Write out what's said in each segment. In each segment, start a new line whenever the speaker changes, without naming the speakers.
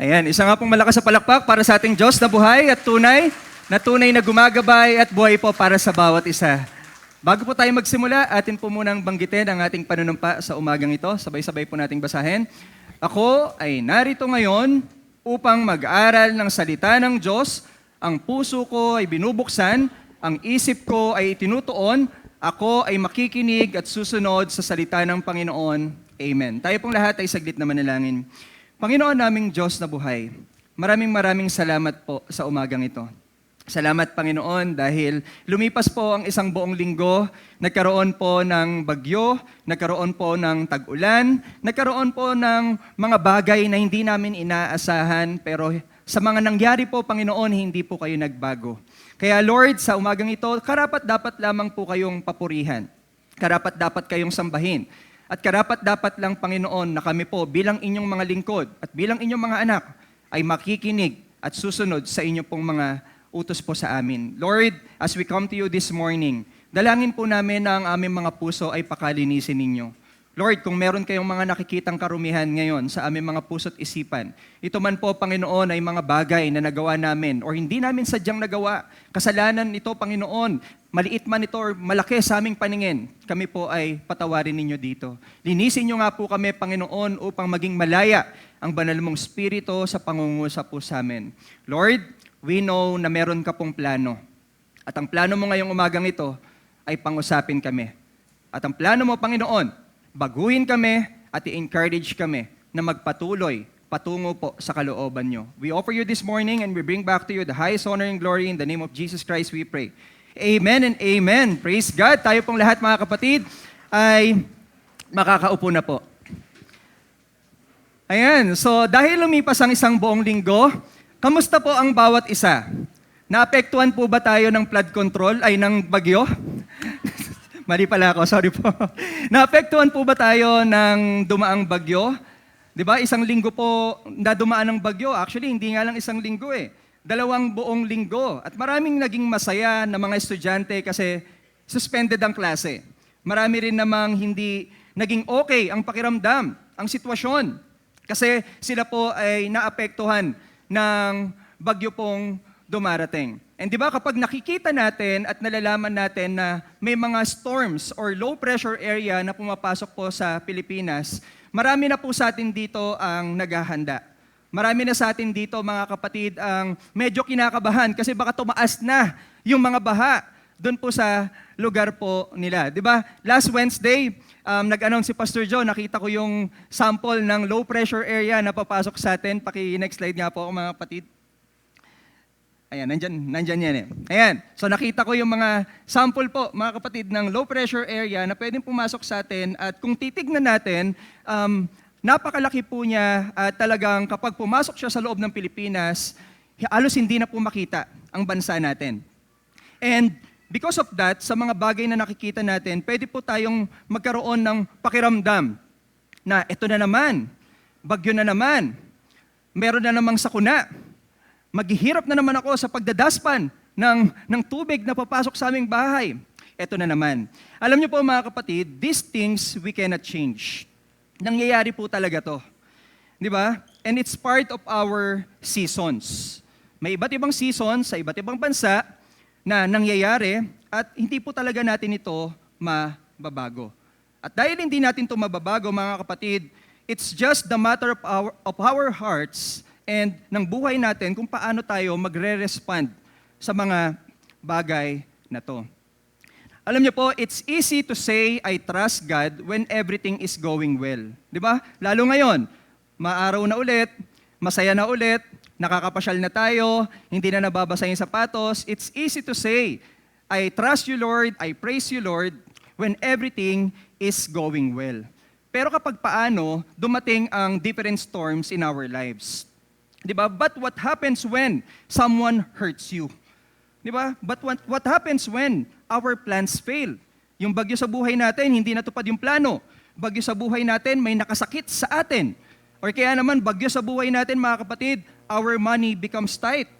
Ayan, isa nga pong malakas sa palakpak para sa ating Diyos na buhay at tunay na gumagabay at buhay po para sa bawat isa. Bago po tayo magsimula, atin po munang banggitin ang ating panunumpa sa umagang ito. Sabay-sabay po nating basahin. Ako ay narito ngayon upang mag-aral ng salita ng Diyos. Ang puso ko ay binubuksan, ang isip ko ay itinutuon, ako ay makikinig at susunod sa salita ng Panginoon. Amen. Tayo pong lahat ay saglit na manalangin. Panginoon naming Diyos na buhay, maraming salamat po sa umagang ito. Salamat Panginoon dahil lumipas po ang isang buong linggo, nagkaroon po ng bagyo, nagkaroon po ng tag-ulan, nagkaroon po ng mga bagay na hindi namin inaasahan, pero sa mga nangyari po Panginoon, hindi po kayo nagbago. Kaya Lord, sa umagang ito, karapat-dapat lamang po kayong papurihan. Karapat-dapat kayong sambahin. At karapat-dapat lang, Panginoon, na kami po bilang inyong mga lingkod at bilang inyong mga anak ay makikinig at susunod sa inyong pong mga utos po sa amin. Lord, as we come to you this morning, dalangin po namin na ang aming mga puso ay pakalinisin ninyo. Lord, kung meron kayong mga nakikitang karumihan ngayon sa aming mga puso't isipan, ito man po, Panginoon, ay mga bagay na nagawa namin or hindi namin sadyang nagawa. Kasalanan ito, Panginoon, maliit man ito or malaki sa aming paningin, kami po ay patawarin ninyo dito. Linisin nyo nga po kami, Panginoon, upang maging malaya ang banal mong spirito sa pangungusap po sa amin. Lord, we know na meron ka pong plano. At ang plano mo ngayong umagang ito ay pangusapin kami. At ang plano mo, Panginoon, baguhin kami at i-encourage kami na magpatuloy patungo po sa kalooban nyo. We offer you this morning and we bring back to you the highest honor and glory in the name of Jesus Christ we pray. Amen and amen. Praise God. Tayo pong lahat mga kapatid ay makakaupo na po. Ayan, so dahil lumipas ang isang buong linggo, kamusta po ang bawat isa? Naapektuhan po ba tayo ng flood control ay ng bagyo? Mali pala ako, sorry po. Naapektuhan po ba tayo ng dumaang bagyo? 'Di ba? Isang linggo po na dumaan ng bagyo. Actually, hindi nga lang isang linggo eh. 2 buong linggo. At maraming naging masaya na mga estudyante kasi suspended ang klase. Marami rin namang hindi naging okay ang pakiramdam, ang sitwasyon. Kasi sila po ay naapektuhan ng bagyo pong dumarating. And di ba kapag nakikita natin at nalalaman natin na may mga storms or low pressure area na pumapasok po sa Pilipinas, marami na po sa atin dito ang naghahanda. Marami na sa atin dito mga kapatid ang medyo kinakabahan kasi baka tumaas na yung mga baha doon po sa lugar po nila. Di ba? Last Wednesday, nag-announce si Pastor Joe, nakita ko yung sample ng low pressure area na papasok sa atin. Paki-next slide nga po mga kapatid. Ayan, nandyan yan eh. Ayan, so nakita ko yung mga sample po, mga kapatid, ng low pressure area na pwedeng pumasok sa atin. At kung titignan natin, napakalaki po niya at talagang kapag pumasok siya sa loob ng Pilipinas, halos hindi na po makita ang bansa natin. And because of that, sa mga bagay na nakikita natin, pwede po tayong magkaroon ng pakiramdam na ito na naman, bagyo na naman, meron na namang sakuna, maghihirap na naman ako sa pagdadaspan ng tubig na papasok sa aming bahay. Ito na naman. Alam niyo po mga kapatid, these things we cannot change. Nangyayari po talaga to. Di ba? And it's part of our seasons. May iba't ibang seasons sa iba't ibang bansa na nangyayari at hindi po talaga natin ito mababago. At dahil hindi natin ito mababago mga kapatid, it's just the matter of our hearts and ng buhay natin kung paano tayo magre-respond sa mga bagay na to. Alam niyo po, it's easy to say, I trust God when everything is going well. Di ba? Lalo ngayon, maaraw na ulit, masaya na ulit, nakakapasyal na tayo, hindi na nababasa yung sapatos. It's easy to say, I trust you Lord, I praise you Lord, when everything is going well. Pero kapag paano, dumating ang different storms in our lives. Diba? But what happens when someone hurts you? Diba? But what happens when our plans fail? Yung bagyo sa buhay natin, hindi natupad yung plano. Bagyo sa buhay natin, may nakasakit sa atin. Or kaya naman, bagyo sa buhay natin, mga kapatid, our money becomes tight.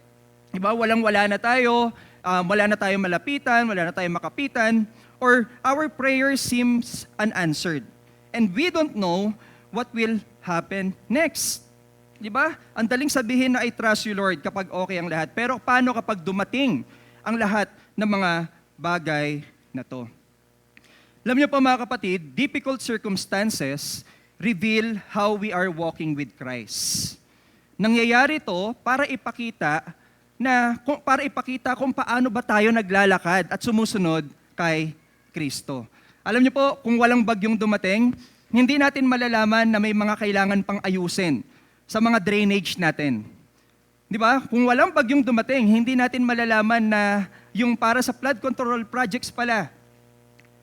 Diba? Walang-wala na tayo, wala na tayong malapitan, wala na tayong makapitan, or our prayer seems unanswered. And we don't know what will happen next. Di ba? Ang daling sabihin na I trust you, Lord, kapag okay ang lahat. Pero paano kapag dumating ang lahat ng mga bagay na to? Alam niyo po mga kapatid, difficult circumstances reveal how we are walking with Christ. Nangyayari to para ipakita kung paano ba tayo naglalakad at sumusunod kay Kristo. Alam niyo po, kung walang bagyong dumating, hindi natin malalaman na may mga kailangan pang ayusin sa mga drainage natin. Di ba? Kung walang bagyong dumating, hindi natin malalaman na yung para sa flood control projects pala,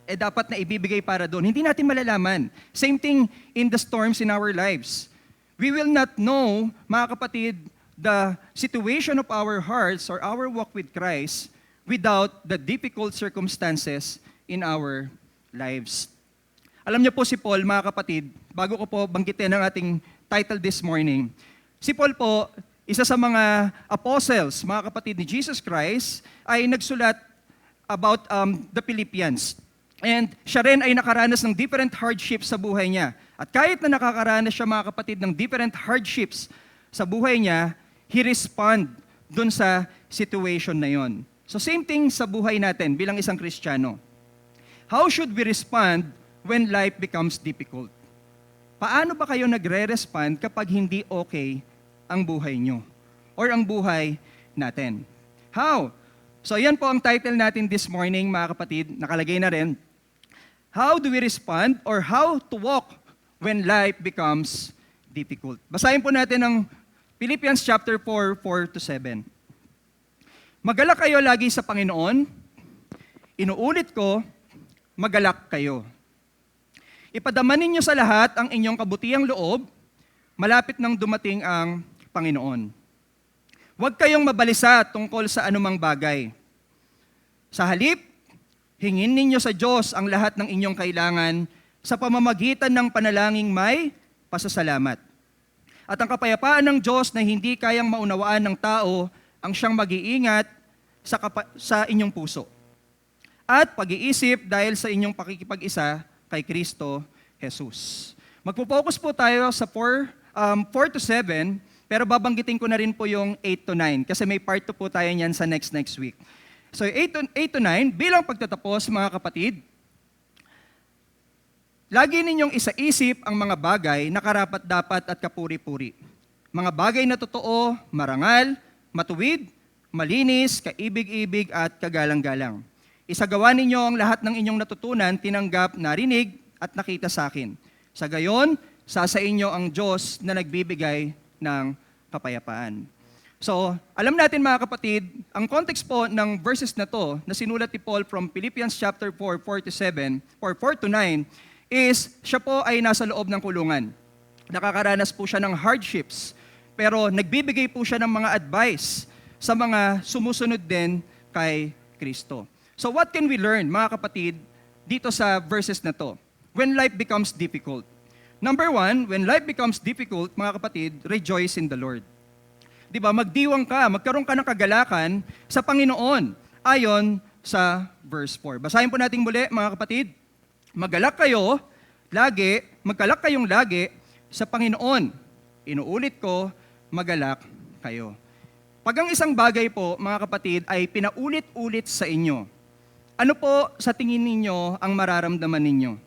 dapat na ibibigay para doon. Hindi natin malalaman. Same thing in the storms in our lives. We will not know, mga kapatid, the situation of our hearts or our walk with Christ without the difficult circumstances in our lives. Alam niyo po si Paul, mga kapatid, bago ko po banggitin ang ating title this morning. Si Paul po, isa sa mga apostles, mga kapatid ni Jesus Christ, ay nagsulat about the Philippians. And siya rin ay nakaranas ng different hardships sa buhay niya. At kahit na nakakaranas siya, mga kapatid, ng different hardships sa buhay niya, he respond dun sa situation na yon. So same thing sa buhay natin bilang isang Kristiyano. How should we respond when life becomes difficult? Paano ba kayo nagre-respond kapag hindi okay ang buhay nyo? Or ang buhay natin? How? So yan po ang title natin this morning, mga kapatid. Nakalagay na rin. How do we respond or how to walk when life becomes difficult? Basahin po natin ang Philippians chapter 4, 4-7. Magalak kayo lagi sa Panginoon. Inuulit ko, magalak kayo. Ipadama ninyo sa lahat ang inyong kabutihang loob, malapit nang dumating ang Panginoon. Huwag kayong mabalisa tungkol sa anumang bagay. Sa halip, hingin ninyo sa Diyos ang lahat ng inyong kailangan sa pamamagitan ng panalangin may pasasalamat. At ang kapayapaan ng Diyos na hindi kayang maunawaan ng tao ang siyang mag-iingat sa inyong puso. At pag-iisip dahil sa inyong pakikipag-isa kay Kristo Jesus. Magpo-focus po tayo sa 4-7, pero babanggitin ko na rin po yung 8-9 kasi may part 2 po tayo niyan sa next week. So 8-9, bilang pagtatapos, mga kapatid, lagi ninyong isaisip ang mga bagay na karapat-dapat at kapuri-puri. Mga bagay na totoo, marangal, matuwid, malinis, kaibig-ibig at kagalang-galang. Isagawa ninyo ang lahat ng inyong natutunan, tinanggap, narinig at nakita sa akin. Sa gayon, sa inyo ang Diyos na nagbibigay ng kapayapaan. So, alam natin mga kapatid, ang context po ng verses na to na sinulat ni Paul from Philippians chapter 4, 4-7 or 4-9 is siya po ay nasa loob ng kulungan. Nakakaranas po siya ng hardships, pero nagbibigay po siya ng mga advice sa mga sumusunod din kay Kristo. So what can we learn, mga kapatid, dito sa verses na to? When life becomes difficult. Number 1, when life becomes difficult, mga kapatid, rejoice in the Lord. Diba, magdiwang ka, magkaroon ka ng kagalakan sa Panginoon, ayon sa verse 4. Basahin po natin muli, mga kapatid. Magkalak kayong lagi sa Panginoon. Inuulit ko, magalak kayo. Pag ang isang bagay po, mga kapatid, ay pinaulit-ulit sa inyo, ano po sa tingin ninyo ang mararamdaman ninyo?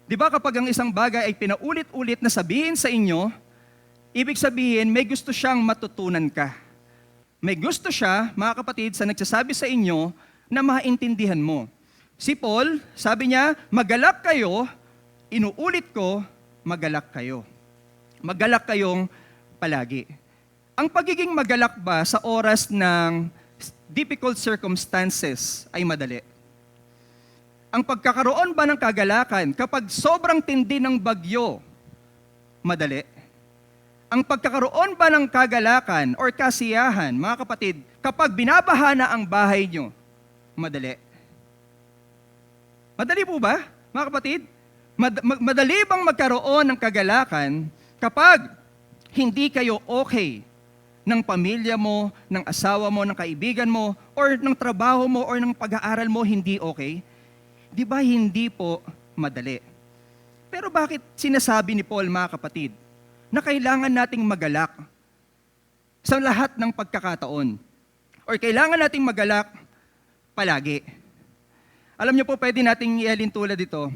Di ba kapag ang isang bagay ay pinaulit-ulit na sabihin sa inyo, ibig sabihin may gusto siyang matutunan ka. May gusto siya, mga kapatid, sa nagsasabi sa inyo na maintindihan mo. Si Paul, sabi niya, magalak kayo, inuulit ko, magalak kayo. Magalak kayong palagi. Ang pagiging magalak ba sa oras ng difficult circumstances ay madali? Ang pagkakaroon ba ng kagalakan kapag sobrang tindi ng bagyo, madali? Ang pagkakaroon ba ng kagalakan or kasiyahan, mga kapatid, kapag binabaha na ang bahay nyo, madali? Madali po ba, mga kapatid? Madali bang magkaroon ng kagalakan kapag hindi kayo okay ng pamilya mo, ng asawa mo, ng kaibigan mo, or ng trabaho mo, or ng pag-aaral mo, hindi okay? Di ba hindi po madali? Pero bakit sinasabi ni Paul, mga kapatid, na kailangan nating magalak sa lahat ng pagkakataon. Or kailangan nating magalak palagi. Alam niyo po, pwede nating ialin tulad dito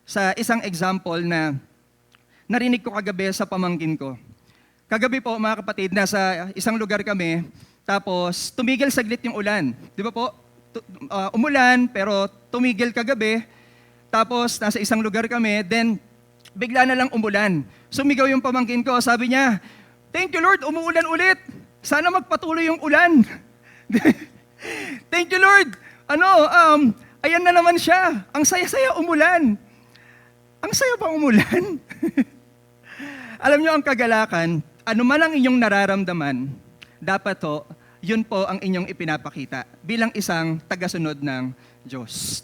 sa isang example na narinig ko kagabi sa pamangkin ko. Kagabi po, mga kapatid, nasa isang lugar kami, tapos tumigil saglit yung ulan. Di ba po? Umulan, pero tumigil kagabi. Tapos nasa isang lugar kami, then bigla na lang umulan. Sumigaw yung pamangkin ko, sabi niya, "Thank you Lord, umuulan ulit. Sana magpatuloy yung ulan." Thank you Lord. Ayan na naman siya. Ang saya-saya umulan. Ang saya pa umulan. Alam niyo ang kagalakan, ano man ang inyong nararamdaman, dapat to, yun po ang inyong ipinapakita bilang isang tagasunod ng Diyos.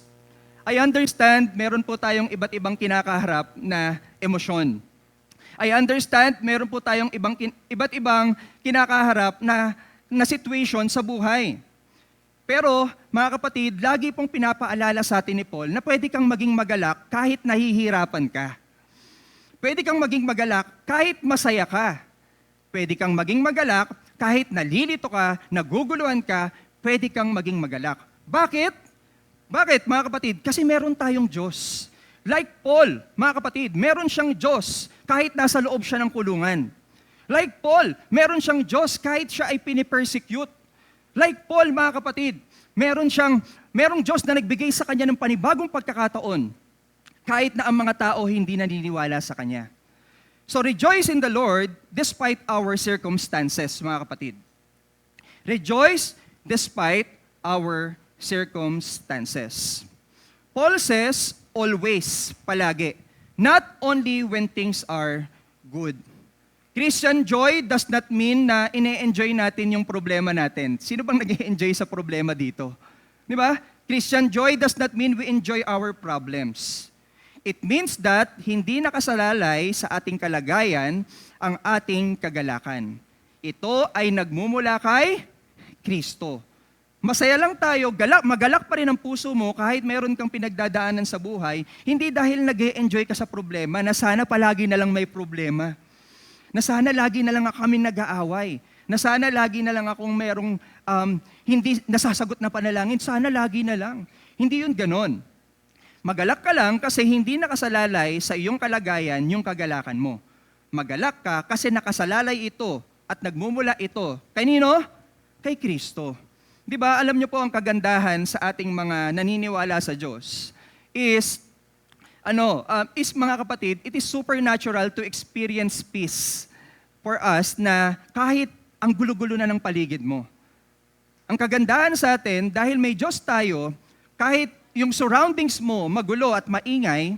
I understand, meron po tayong iba't ibang kinakaharap na emosyon. I understand, meron po tayong iba't ibang kinakaharap na situation sa buhay. Pero, mga kapatid, lagi pong pinapaalala sa atin ni Paul na pwede kang maging magalak kahit nahihirapan ka. Pwede kang maging magalak kahit masaya ka. Pwede kang maging magalak kahit nalilito ka, naguguluhan ka, pwede kang maging magalak. Bakit? Bakit, mga kapatid? Kasi meron tayong Diyos. Like Paul, mga kapatid, meron siyang Diyos kahit nasa loob siya ng kulungan. Like Paul, meron siyang Diyos kahit siya ay pinipersecute. Like Paul, mga kapatid, merong Diyos na nagbigay sa kanya ng panibagong pagkakataon kahit na ang mga tao hindi naniniwala sa kanya. So rejoice in the Lord despite our circumstances, mga kapatid. Rejoice despite our circumstances. Paul says, always, palagi. Not only when things are good. Christian joy does not mean na ine-enjoy natin yung problema natin. Sino bang nag-enjoy sa problema dito? Di ba? Christian joy does not mean we enjoy our problems. It means that hindi nakasalalay sa ating kalagayan ang ating kagalakan. Ito ay nagmumula kay Kristo. Masaya lang tayo, magalak pa rin ang puso mo kahit meron kang pinagdadaanan sa buhay, hindi dahil nag-e-enjoy ka sa problema na sana palagi na lang may problema. Na sana lagi na lang kami nag-aaway. Na sana lagi na lang akong merong hindi nasasagot na panalangin. Sana lagi na lang. Hindi yun ganon. Magalak ka lang kasi hindi nakasalalay sa iyong kalagayan yung kagalakan mo. Magalak ka kasi nakasalalay ito at nagmumula ito. Kanino? Kay Kristo. Di ba, alam niyo po ang kagandahan sa ating mga naniniwala sa Diyos is mga kapatid, it is supernatural to experience peace for us na kahit ang gulo-gulo na ng paligid mo. Ang kagandahan sa atin, dahil may Diyos tayo, kahit yung surroundings mo magulo at maingay,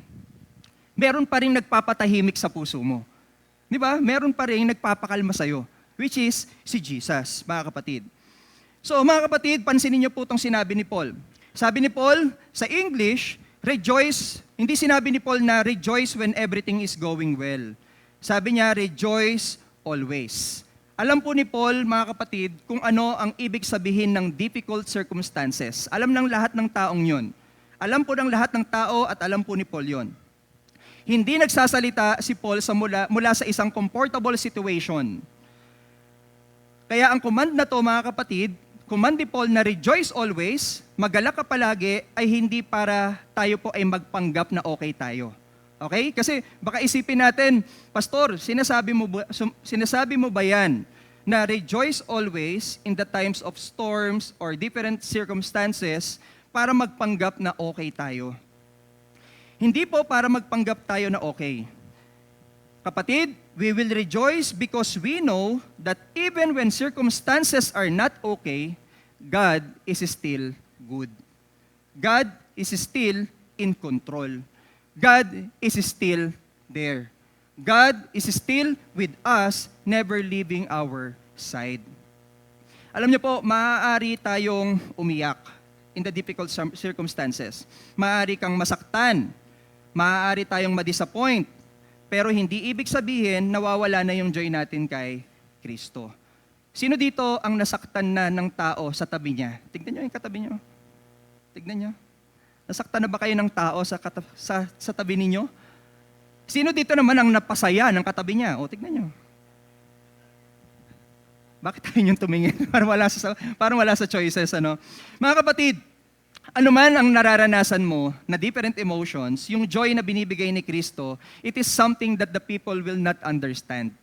meron pa rin nagpapatahimik sa puso mo. Di ba? Meron pa rin nagpapakalma sa'yo, which is si Jesus, mga kapatid. So, mga kapatid, pansinin niyo po itong sinabi ni Paul. Sabi ni Paul, sa English, rejoice. Hindi sinabi ni Paul na rejoice when everything is going well. Sabi niya, rejoice always. Alam po ni Paul, mga kapatid, kung ano ang ibig sabihin ng difficult circumstances. Alam ng lahat ng taong yon. Alam po ng lahat ng tao at alam po ni Paul yon. Hindi nagsasalita si Paul mula sa isang comfortable situation. Kaya ang command na to, mga kapatid, command ni Paul na rejoice always, magalak ka palagi, ay hindi para tayo po ay magpanggap na okay tayo. Okay? Kasi baka isipin natin, Pastor, sinasabi mo ba yan na rejoice always in the times of storms or different circumstances para magpanggap na okay tayo? Hindi po para magpanggap tayo na okay. Kapatid, we will rejoice because we know that even when circumstances are not okay, God is still good. God is still in control. God is still there. God is still with us, never leaving our side. Alam niyo po, maaari tayong umiyak in the difficult circumstances. Maaari kang masaktan. Maaari tayong madisappoint. Pero hindi ibig sabihin nawawala na yung joy natin kay Kristo. Sino dito ang nasaktan na ng tao sa tabi niya? Tignan niyo yung katabi niyo. Tignan niyo. Nasaktan na ba kayo ng tao sa tabi ninyo? Sino dito naman ang napasaya ng katabi niya? O, tignan niyo. Bakit tayo yung tumingin? Parang wala sa choices, ano? Mga kapatid, ano man ang nararanasan mo na different emotions, yung joy na binibigay ni Kristo, it is something that the people will not understand.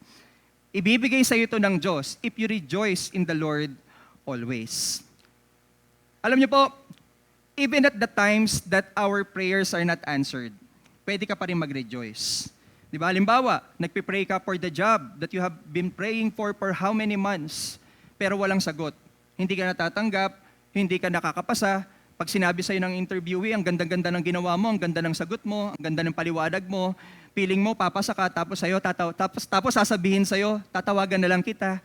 Ibibigay sa iyo ito ng Diyos if you rejoice in the Lord always. Alam niyo po, even at the times that our prayers are not answered, pwede ka pa rin mag-rejoice. Di ba? Halimbawa, nagpipray ka for the job that you have been praying for how many months, pero walang sagot. Hindi ka natatanggap, hindi ka nakakapasa. Pag sinabi sa'yo ng interviewee, ang ganda-ganda ng ginawa mo, ang ganda ng sagot mo, ang ganda ng paliwanag mo, feeling mo, papasa ka, tapos sasabihin sa'yo, tatawagan na lang kita.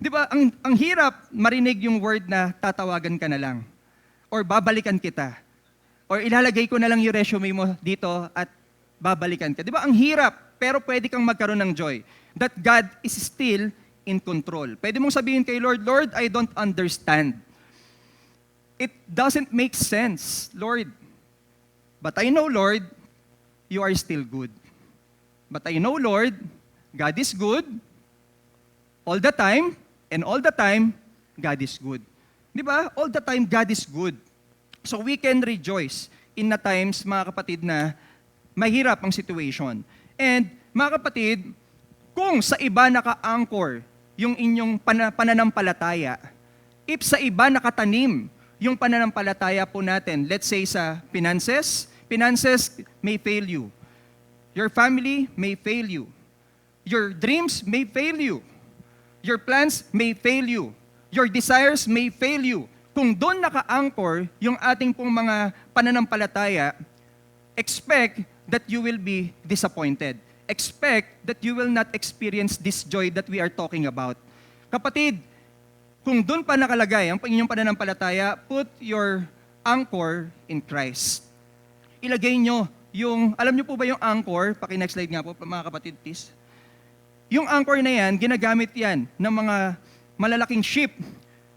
Di ba? Ang hirap marinig yung word na tatawagan ka na lang. Or babalikan kita. Or ilalagay ko na lang yung resume mo dito at babalikan ka. Di ba? Ang hirap, pero pwede kang magkaroon ng joy. That God is still in control. Pwede mong sabihin kay Lord, Lord, I don't understand. It doesn't make sense, Lord. But I know, Lord, you are still good. But I know, Lord, God is good all the time, and all the time, God is good. Di ba? All the time, God is good. So we can rejoice in the times, mga kapatid, na mahirap ang situation. And mga kapatid, kung sa iba naka-anchor yung inyong pananampalataya, if sa iba nakatanim yung pananampalataya po natin, let's say sa finances may fail you. Your family may fail you. Your dreams may fail you. Your plans may fail you. Your desires may fail you. Kung doon naka-anchor yung ating pong mga pananampalataya, expect that you will be disappointed. Expect that you will not experience this joy that we are talking about. Kapatid, kung doon pa nakalagay ang inyong pananampalataya, put your anchor in Christ. Ilagay nyo yung, alam nyo po ba yung anchor? Paki-next slide nga po, mga kapatid, please. Yung anchor na yan, ginagamit yan ng mga malalaking ship.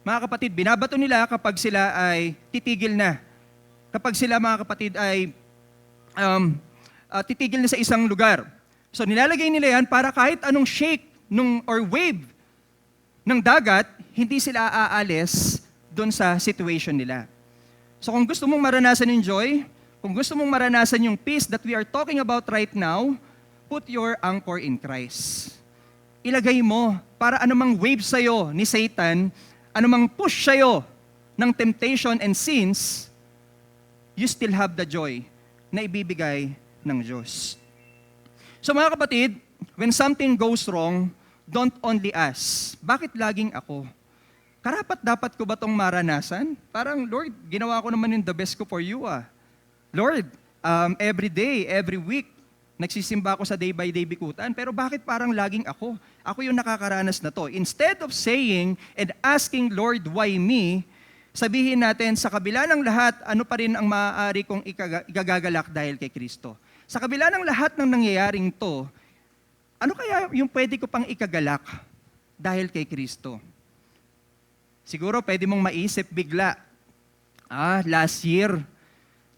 Mga kapatid, binabato nila kapag sila ay titigil na. Kapag sila, mga kapatid, ay titigil na sa isang lugar. So nilalagay nila yan para kahit anong shake or wave ng dagat, hindi sila aalis doon sa situation nila. So kung gusto mong maranasan yung joy, kung gusto mong maranasan yung peace that we are talking about right now, put your anchor in Christ. Ilagay mo para anumang wave sa'yo ni Satan, anumang push sa'yo ng temptation and sins, you still have the joy na ibibigay ng Diyos. So mga kapatid, when something goes wrong, don't only ask, bakit laging ako? Karapat dapat ko ba itong maranasan? Parang, Lord, ginawa ko naman yung the best ko for you Lord, every day, every week, nagsisimba ako sa day-by-day bikutan, pero bakit parang laging ako? Ako yung nakakaranas na to. Instead of saying and asking, Lord, why me? Sabihin natin, sa kabila ng lahat, ano pa rin ang maaari kong igagagalak dahil kay Kristo? Sa kabila ng lahat ng nangyayaring to, ano kaya yung pwede ko pang ikagalak dahil kay Kristo? Siguro pwede mong maisip bigla, last year,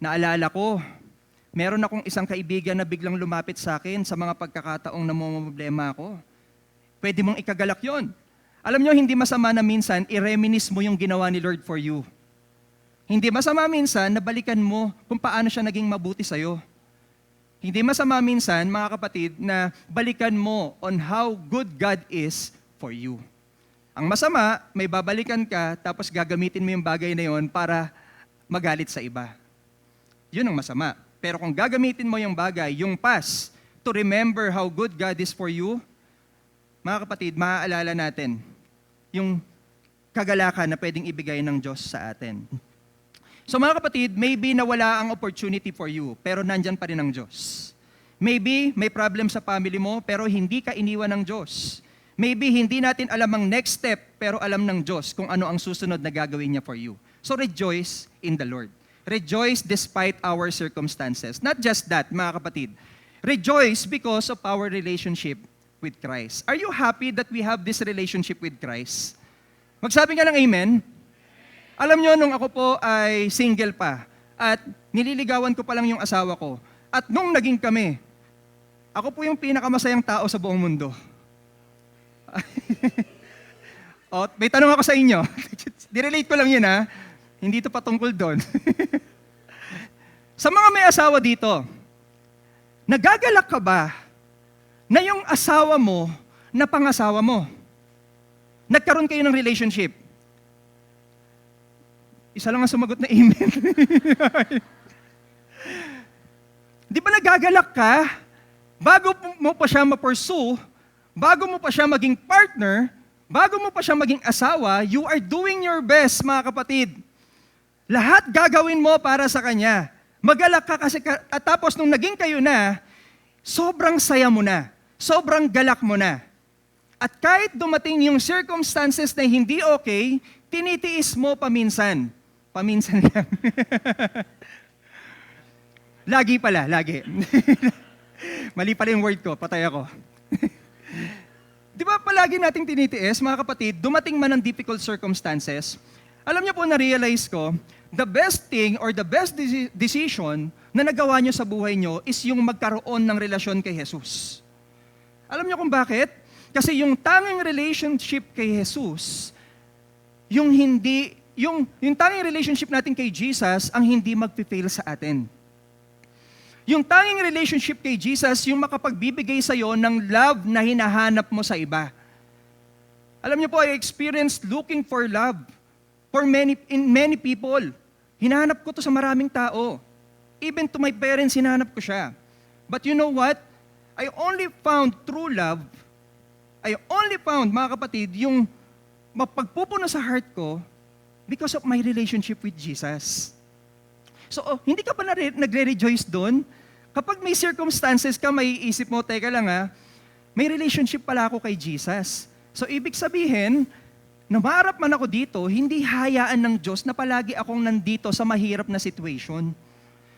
naalala ko, meron akong isang kaibigan na biglang lumapit sa akin sa mga pagkakataong namumblema ako. Pwede mong ikagalak yon. Alam nyo, hindi masama na minsan, i-reminisce mo yung ginawa ni Lord for you. Hindi masama minsan na balikan mo kung paano siya naging mabuti sa'yo. Hindi masama minsan, mga kapatid, na balikan mo on how good God is for you. Ang masama, may babalikan ka, tapos gagamitin mo yung bagay na yon para magalit sa iba. Yun ang masama. Pero kung gagamitin mo yung bagay, yung past, to remember how good God is for you, mga kapatid, maaalala natin yung kagalakan na pwedeng ibigay ng Diyos sa atin. So mga kapatid, maybe nawala ang opportunity for you, pero nandyan pa rin ang Diyos. Maybe may problem sa family mo, pero hindi ka iniwan ng Diyos. Maybe hindi natin alam ang next step, pero alam ng Diyos kung ano ang susunod na gagawin niya for you. So rejoice in the Lord. Rejoice despite our circumstances. Not just that, mga kapatid. Rejoice because of our relationship with Christ. Are you happy that we have this relationship with Christ? Magsabi nga ng amen. Alam nyo, nung ako po ay single pa, at nililigawan ko pa lang yung asawa ko, at nung naging kami, Ako po yung pinakamasayang tao sa buong mundo. O, may tanong ako sa inyo. Direlate ko lang yun ha. Hindi ito patungkol doon. Sa mga may asawa dito, nagagalak ka ba na yung asawa mo na pangasawa mo? Nagkaroon kayo ng relationship. Isa lang ang sumagot na amen. Di ba nagagalak ka? Bago mo pa siya ma-pursue, bago mo pa siya maging partner, bago mo pa siya maging asawa, you are doing your best, mga kapatid. Lahat gagawin mo para sa kanya. Magalak ka kasi, at tapos nung naging kayo na, sobrang saya mo na, sobrang galak mo na. At kahit dumating yung circumstances na hindi okay, tinitiis mo paminsan. Paminsan lang. Lagi pala, lagi. Mali pala yung word ko, patay ako. Di ba palagi nating tinitiis, mga kapatid, dumating man ang difficult circumstances, alam niyo po, na-realize ko, the best thing or the best decision na nagawa niyo sa buhay niyo is yung magkaroon ng relasyon kay Jesus. Alam niyo kung bakit? Kasi yung tanging relationship kay Jesus, yung tanging relationship natin kay Jesus ang hindi magpi-fail sa atin. Yung tanging relationship kay Jesus, yung makapagbibigay sa'yo ng love na hinahanap mo sa iba. Alam niyo po, I experienced looking for love in many people. Hinahanap ko to sa maraming tao. Even to my parents, hinahanap ko siya. But you know what? I only found true love. I only found, mga kapatid, yung mapagpupuno sa heart ko because of my relationship with Jesus. So, hindi ka ba nagre-rejoice doon? Kapag may circumstances ka, may isip mo, teka lang may relationship pala ako kay Jesus. So, ibig sabihin, na maharap man ako dito, hindi hayaan ng Diyos na palagi akong nandito sa mahirap na situation.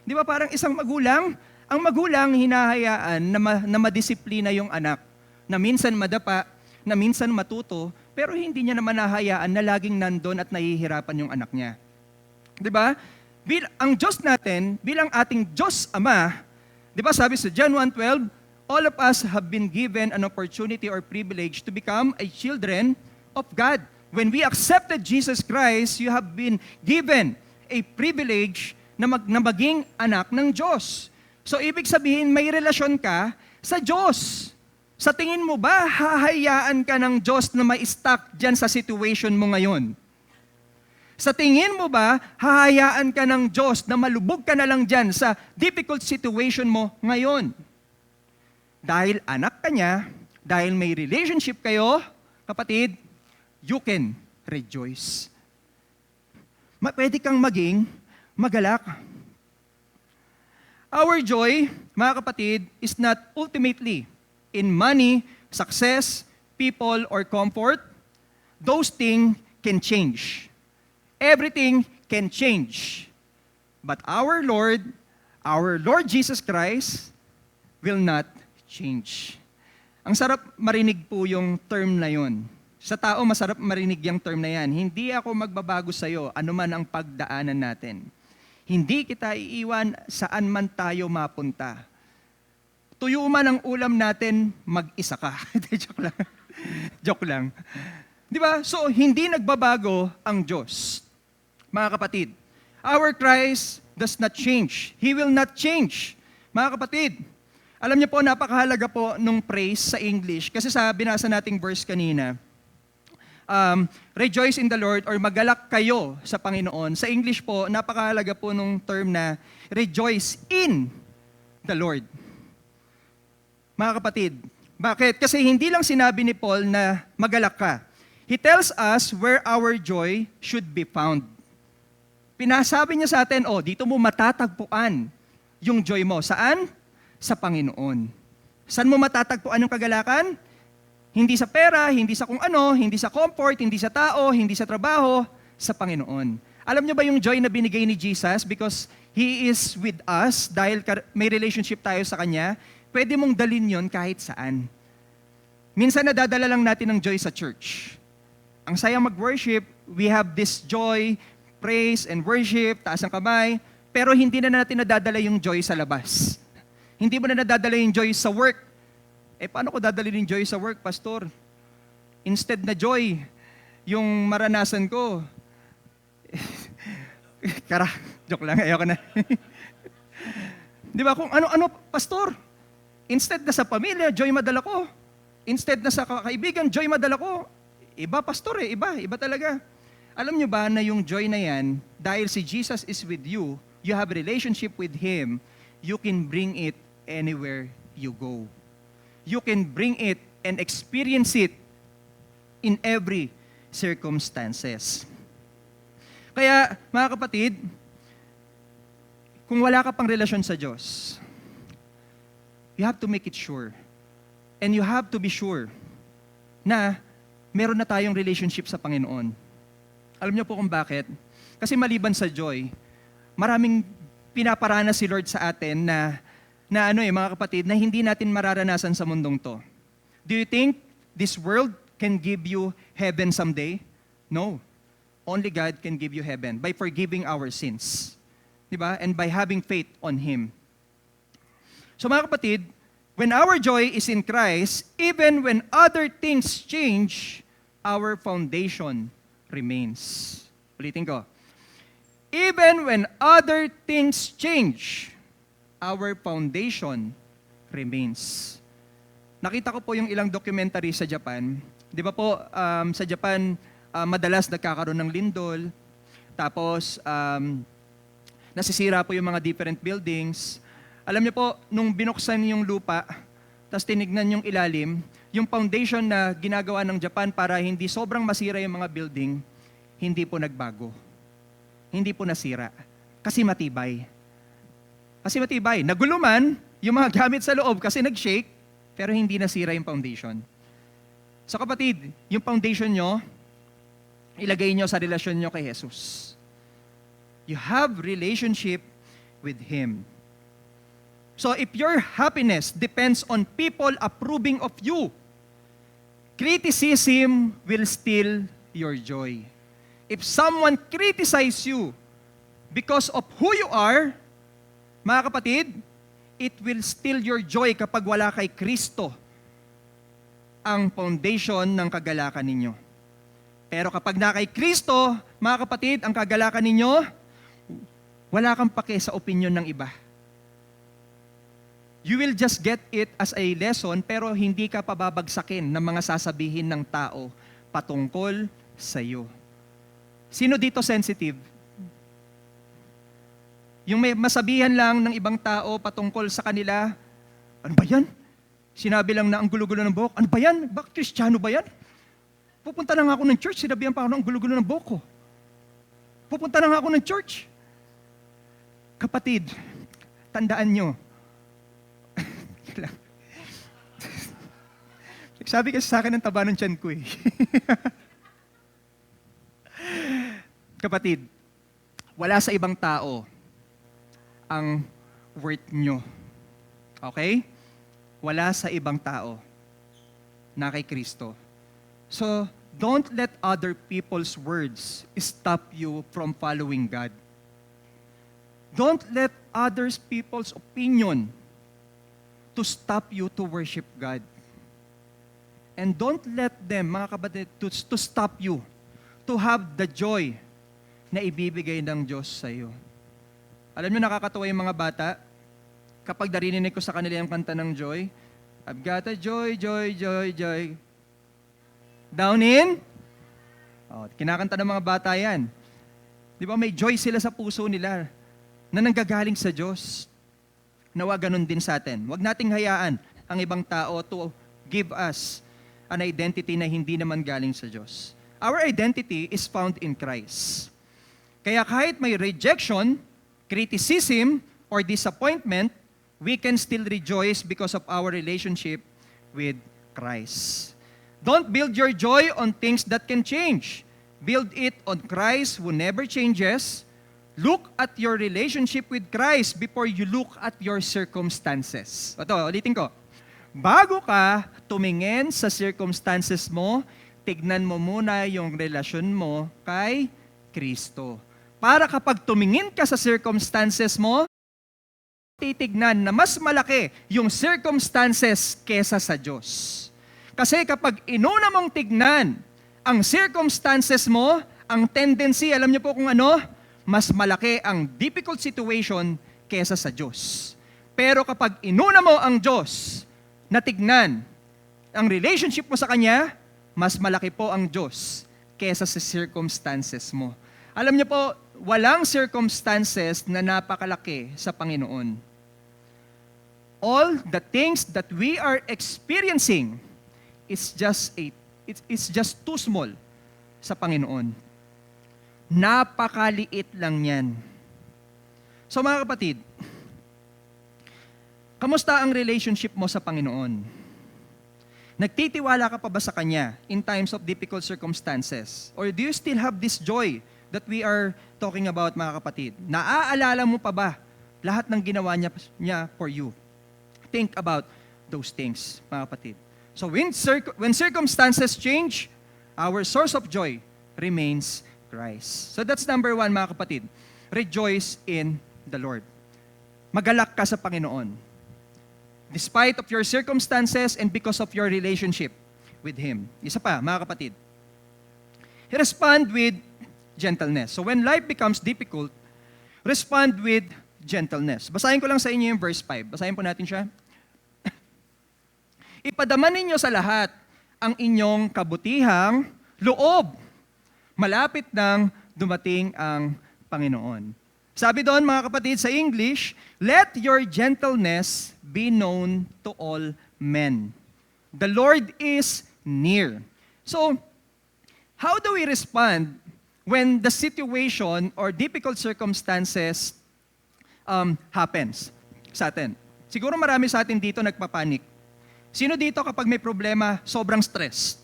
Di ba parang isang magulang, ang magulang hinahayaan na madisiplina yung anak, na minsan madapa, na minsan matuto, pero hindi niya naman nahayaan na laging nandun at nahihirapan yung anak niya. Di ba? Ang Diyos natin, bilang ating Diyos Ama, di ba sabi sa John 1:12, all of us have been given an opportunity or privilege to become a children of God. When we accepted Jesus Christ, you have been given a privilege na maging anak ng Diyos. So ibig sabihin, may relasyon ka sa Diyos. Sa tingin mo ba, hahayaan ka ng Diyos na ma-stuck dyan sa situation mo ngayon? Sa tingin mo ba, hahayaan ka ng Diyos na malubog ka na lang dyan sa difficult situation mo ngayon? Dahil anak ka niya, dahil may relationship kayo, kapatid, you can rejoice. Pwede kang maging magalak. Our joy, mga kapatid, is not ultimately in money, success, people, or comfort. Those things can change. Everything can change. But our Lord Jesus Christ, will not change. Ang sarap marinig po yung term na yun. Sa tao, masarap marinig yung term na yan. Hindi ako magbabago sa'yo, anuman ang pagdaanan natin. Hindi kita iiwan saan man tayo mapunta. Tuyo man ang ulam natin, mag-isa ka. Joke lang. Joke lang. Di ba? So, hindi nagbabago ang Diyos. Mga kapatid, our Christ does not change. He will not change. Mga kapatid, alam niyo po, napakahalaga po nung praise sa English. Kasi sa binasa nating verse kanina, rejoice in the Lord or magalak kayo sa Panginoon. Sa English po, napakahalaga po nung term na rejoice in the Lord. Mga kapatid, bakit? Kasi hindi lang sinabi ni Paul na magalak ka. He tells us where our joy should be found. Pinasabi niya sa atin, dito mo matatagpuan yung joy mo. Saan? Sa Panginoon. Saan mo matatagpuan yung kagalakan? Hindi sa pera, hindi sa kung ano, hindi sa comfort, hindi sa tao, hindi sa trabaho, sa Panginoon. Alam niyo ba yung joy na binigay ni Jesus because He is with us dahil may relationship tayo sa Kanya? Pwede mong dalhin yon kahit saan. Minsan nadadala lang natin ng joy sa church. Ang sayang mag-worship, we have this joy, praise and worship, taas ang kamay, pero hindi na natin nadadala yung joy sa labas. Hindi mo na nadadala yung joy sa work. Paano ko dadalhin yung joy sa work, Pastor? Instead na joy, yung maranasan ko, joke lang, ayoko na. Di ba, kung ano, Pastor, instead na sa pamilya, joy madala ko. Instead na sa kaibigan, joy madala ko. Iba, Pastor iba talaga. Alam nyo ba na yung joy na yan, dahil si Jesus is with you, you have a relationship with Him, you can bring it anywhere you go. You can bring it and experience it in every circumstances. Kaya, mga kapatid, kung wala ka pang relasyon sa Diyos, you have to make it sure. And you have to be sure na meron na tayong relationship sa Panginoon. Alam niyo po kung bakit? Kasi maliban sa joy, maraming pinaparanas si Lord sa atin na mga kapatid, na hindi natin mararanasan sa mundong to. Do you think this world can give you heaven someday? No. Only God can give you heaven by forgiving our sins. Diba? And by having faith on Him. So mga kapatid, when our joy is in Christ, even when other things change, our foundation remains. Ulitin ko. Even when other things change, our foundation remains. Nakita ko po yung ilang documentary sa Japan. Di ba po, sa Japan, madalas nagkakaroon ng lindol. Tapos, nasisira po yung mga different buildings. Alam niyo po, nung binuksan yung lupa, tapos tinignan yung ilalim, yung foundation na ginagawa ng Japan para hindi sobrang masira yung mga building, hindi po nagbago. Hindi po nasira. Kasi matibay. Nagulo man yung mga gamit sa loob kasi nag-shake, pero hindi nasira yung foundation. So kapatid, yung foundation nyo, ilagay nyo sa relasyon nyo kay Jesus. You have relationship with Him. So if your happiness depends on people approving of you, criticism will steal your joy. If someone criticizes you because of who you are, mga kapatid, it will steal your joy kapag wala kay Kristo ang foundation ng kagalakan ninyo. Pero kapag na kay Kristo, mga kapatid, ang kagalakan ninyo, wala kang pake sa opinion ng iba. You will just get it as a lesson, pero hindi ka pababagsakin ng mga sasabihin ng tao patungkol sa iyo. Sino dito sensitive? Yung may masabihan lang ng ibang tao patungkol sa kanila, ano ba yan? Sinabi lang na ang gulo-gulo ng buhok. Ano ba yan? Bakit Kristiyano ba yan? Pupunta na nga ako ng church, sinabihan pa ako ng gulo-gulo ng buhok ko. Pupunta na nga ako ng church. Kapatid, tandaan nyo. Sabi kasi sa akin ng taba ng tiyan ko eh. Kapatid, wala sa ibang tao ang worth nyo. Okay? Wala sa ibang tao na kay Kristo. So, don't let other people's words stop you from following God. Don't let others people's opinion to stop you to worship God. And don't let them, mga kapatid, to stop you to have the joy na ibibigay ng Diyos sa iyo. Alam niyo, nakakatawa yung mga bata, kapag narinig ko sa kanila yung kanta ng joy, I've got a joy, joy, joy, joy. Down in? Kinakanta ng mga bata yan. Di ba may joy sila sa puso nila na nanggagaling sa Diyos. Nawa ganun din sa atin. Huwag nating hayaan ang ibang tao to give us an identity na hindi naman galing sa Diyos. Our identity is found in Christ. Kaya kahit may rejection, criticism, or disappointment, we can still rejoice because of our relationship with Christ. Don't build your joy on things that can change. Build it on Christ who never changes. Look at your relationship with Christ before you look at your circumstances. Ito, ulitin ko. Bago ka tumingin sa circumstances mo, tignan mo muna yung relasyon mo kay Kristo. Para kapag tumingin ka sa circumstances mo, titignan na mas malaki yung circumstances kesa sa Diyos. Kasi kapag inuna mong tignan ang circumstances mo, ang tendency, alam niyo po kung ano? Mas malaki ang difficult situation kesa sa Diyos. Pero kapag inuna mo ang Diyos na tignan ang relationship mo sa Kanya, mas malaki po ang Diyos kesa sa circumstances mo. Alam niyo po, walang circumstances na napakalaki sa Panginoon. All the things that we are experiencing it's just too small sa Panginoon. Napakaliit lang yan. So mga kapatid, kamusta ang relationship mo sa Panginoon? Nagtitiwala ka pa ba sa Kanya in times of difficult circumstances? Or do you still have this joy that we are talking about, mga kapatid? Naaalala mo pa ba lahat ng ginawa niya for you? Think about those things, mga kapatid. So when circumstances change, our source of joy remains Christ. So that's number 1, mga kapatid. Rejoice in the Lord. Magalak ka sa Panginoon. Despite of your circumstances and because of your relationship with Him. Isa pa, mga kapatid. Respond with gentleness. So when life becomes difficult, respond with gentleness. Basahin ko lang sa inyo yung verse 5. Basahin po natin siya. Ipadama ninyo sa lahat ang inyong kabutihang loob. Malapit nang dumating ang Panginoon. Sabi doon, mga kapatid, sa English, let your gentleness be known to all men. The Lord is near. So, how do we respond when the situation or difficult circumstances happens sa atin? Siguro marami sa atin dito nagpapanik. Sino dito kapag may problema, sobrang stress?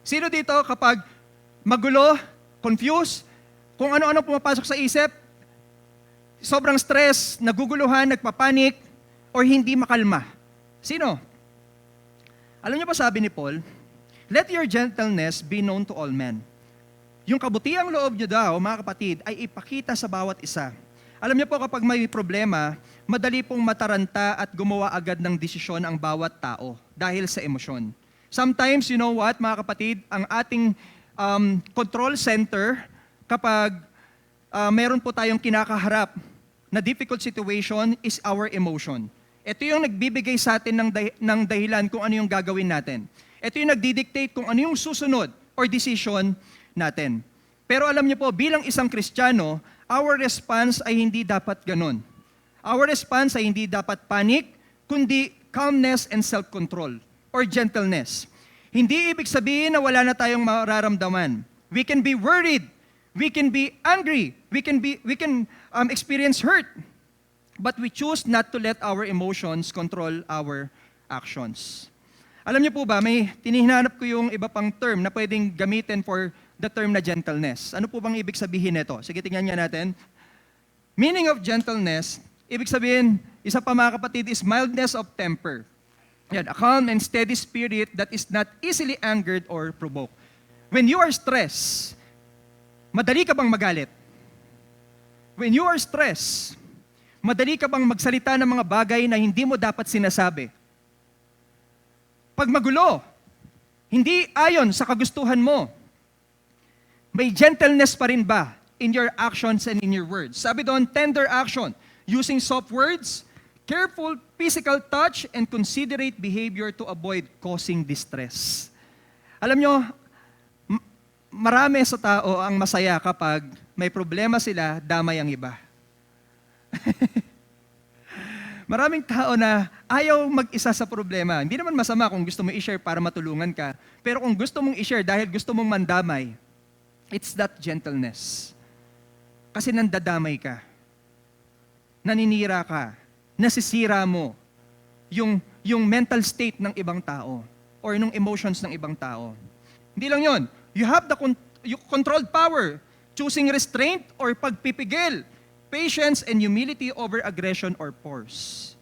Sino dito kapag magulo, confused, kung ano-ano pumapasok sa isip, sobrang stress, naguguluhan, nagpapanik, or hindi makalma? Sino? Alam niyo pa sabi ni Paul, let your gentleness be known to all men. Yung kabutiang loob niyo daw, mga kapatid, ay ipakita sa bawat isa. Alam niyo po kapag may problema, madali pong mataranta at gumawa agad ng desisyon ang bawat tao dahil sa emosyon. Sometimes, you know what, mga kapatid, ang ating control center, kapag meron po tayong kinakaharap na difficult situation, is our emotion. Ito yung nagbibigay sa atin ng dahilan kung ano yung gagawin natin. Ito yung nagdidictate kung ano yung susunod or decision natin. Pero alam niyo po, bilang isang Kristiyano, our response ay hindi dapat ganun. Our response ay hindi dapat panic, kundi calmness and self-control or gentleness. Hindi ibig sabihin na wala na tayong mararamdaman. We can be worried, we can be angry, we can experience hurt, but we choose not to let our emotions control our actions. Alam niyo po ba, may tinihinanap ko yung iba pang term na pwedeng gamitin for the term na gentleness. Ano po bang ibig sabihin nito? Sige, tingnan niya natin. Meaning of gentleness, ibig sabihin, isa pa mga kapatid, is mildness of temper. Yan, a calm and steady spirit that is not easily angered or provoked. When you are stressed, madali ka bang magalit? When you are stressed, madali ka bang magsalita ng mga bagay na hindi mo dapat sinasabi? Pag magulo, hindi ayon sa kagustuhan mo, may gentleness pa rin ba in your actions and in your words? Sabi doon, tender action, using soft words, careful physical touch, and considerate behavior to avoid causing distress. Alam nyo, marami sa tao ang masaya kapag may problema sila, damay ang iba. Maraming tao na ayaw mag-isa sa problema. Hindi naman masama kung gusto mo i-share para matulungan ka. Pero kung gusto mong i-share dahil gusto mong mandamay, it's that gentleness. Kasi nandadamay ka. Naninira ka. Nasisira mo yung mental state ng ibang tao or yung emotions ng ibang tao. Hindi lang yon. You have the controlled power, choosing restraint or pagpipigil, patience and humility over aggression or force.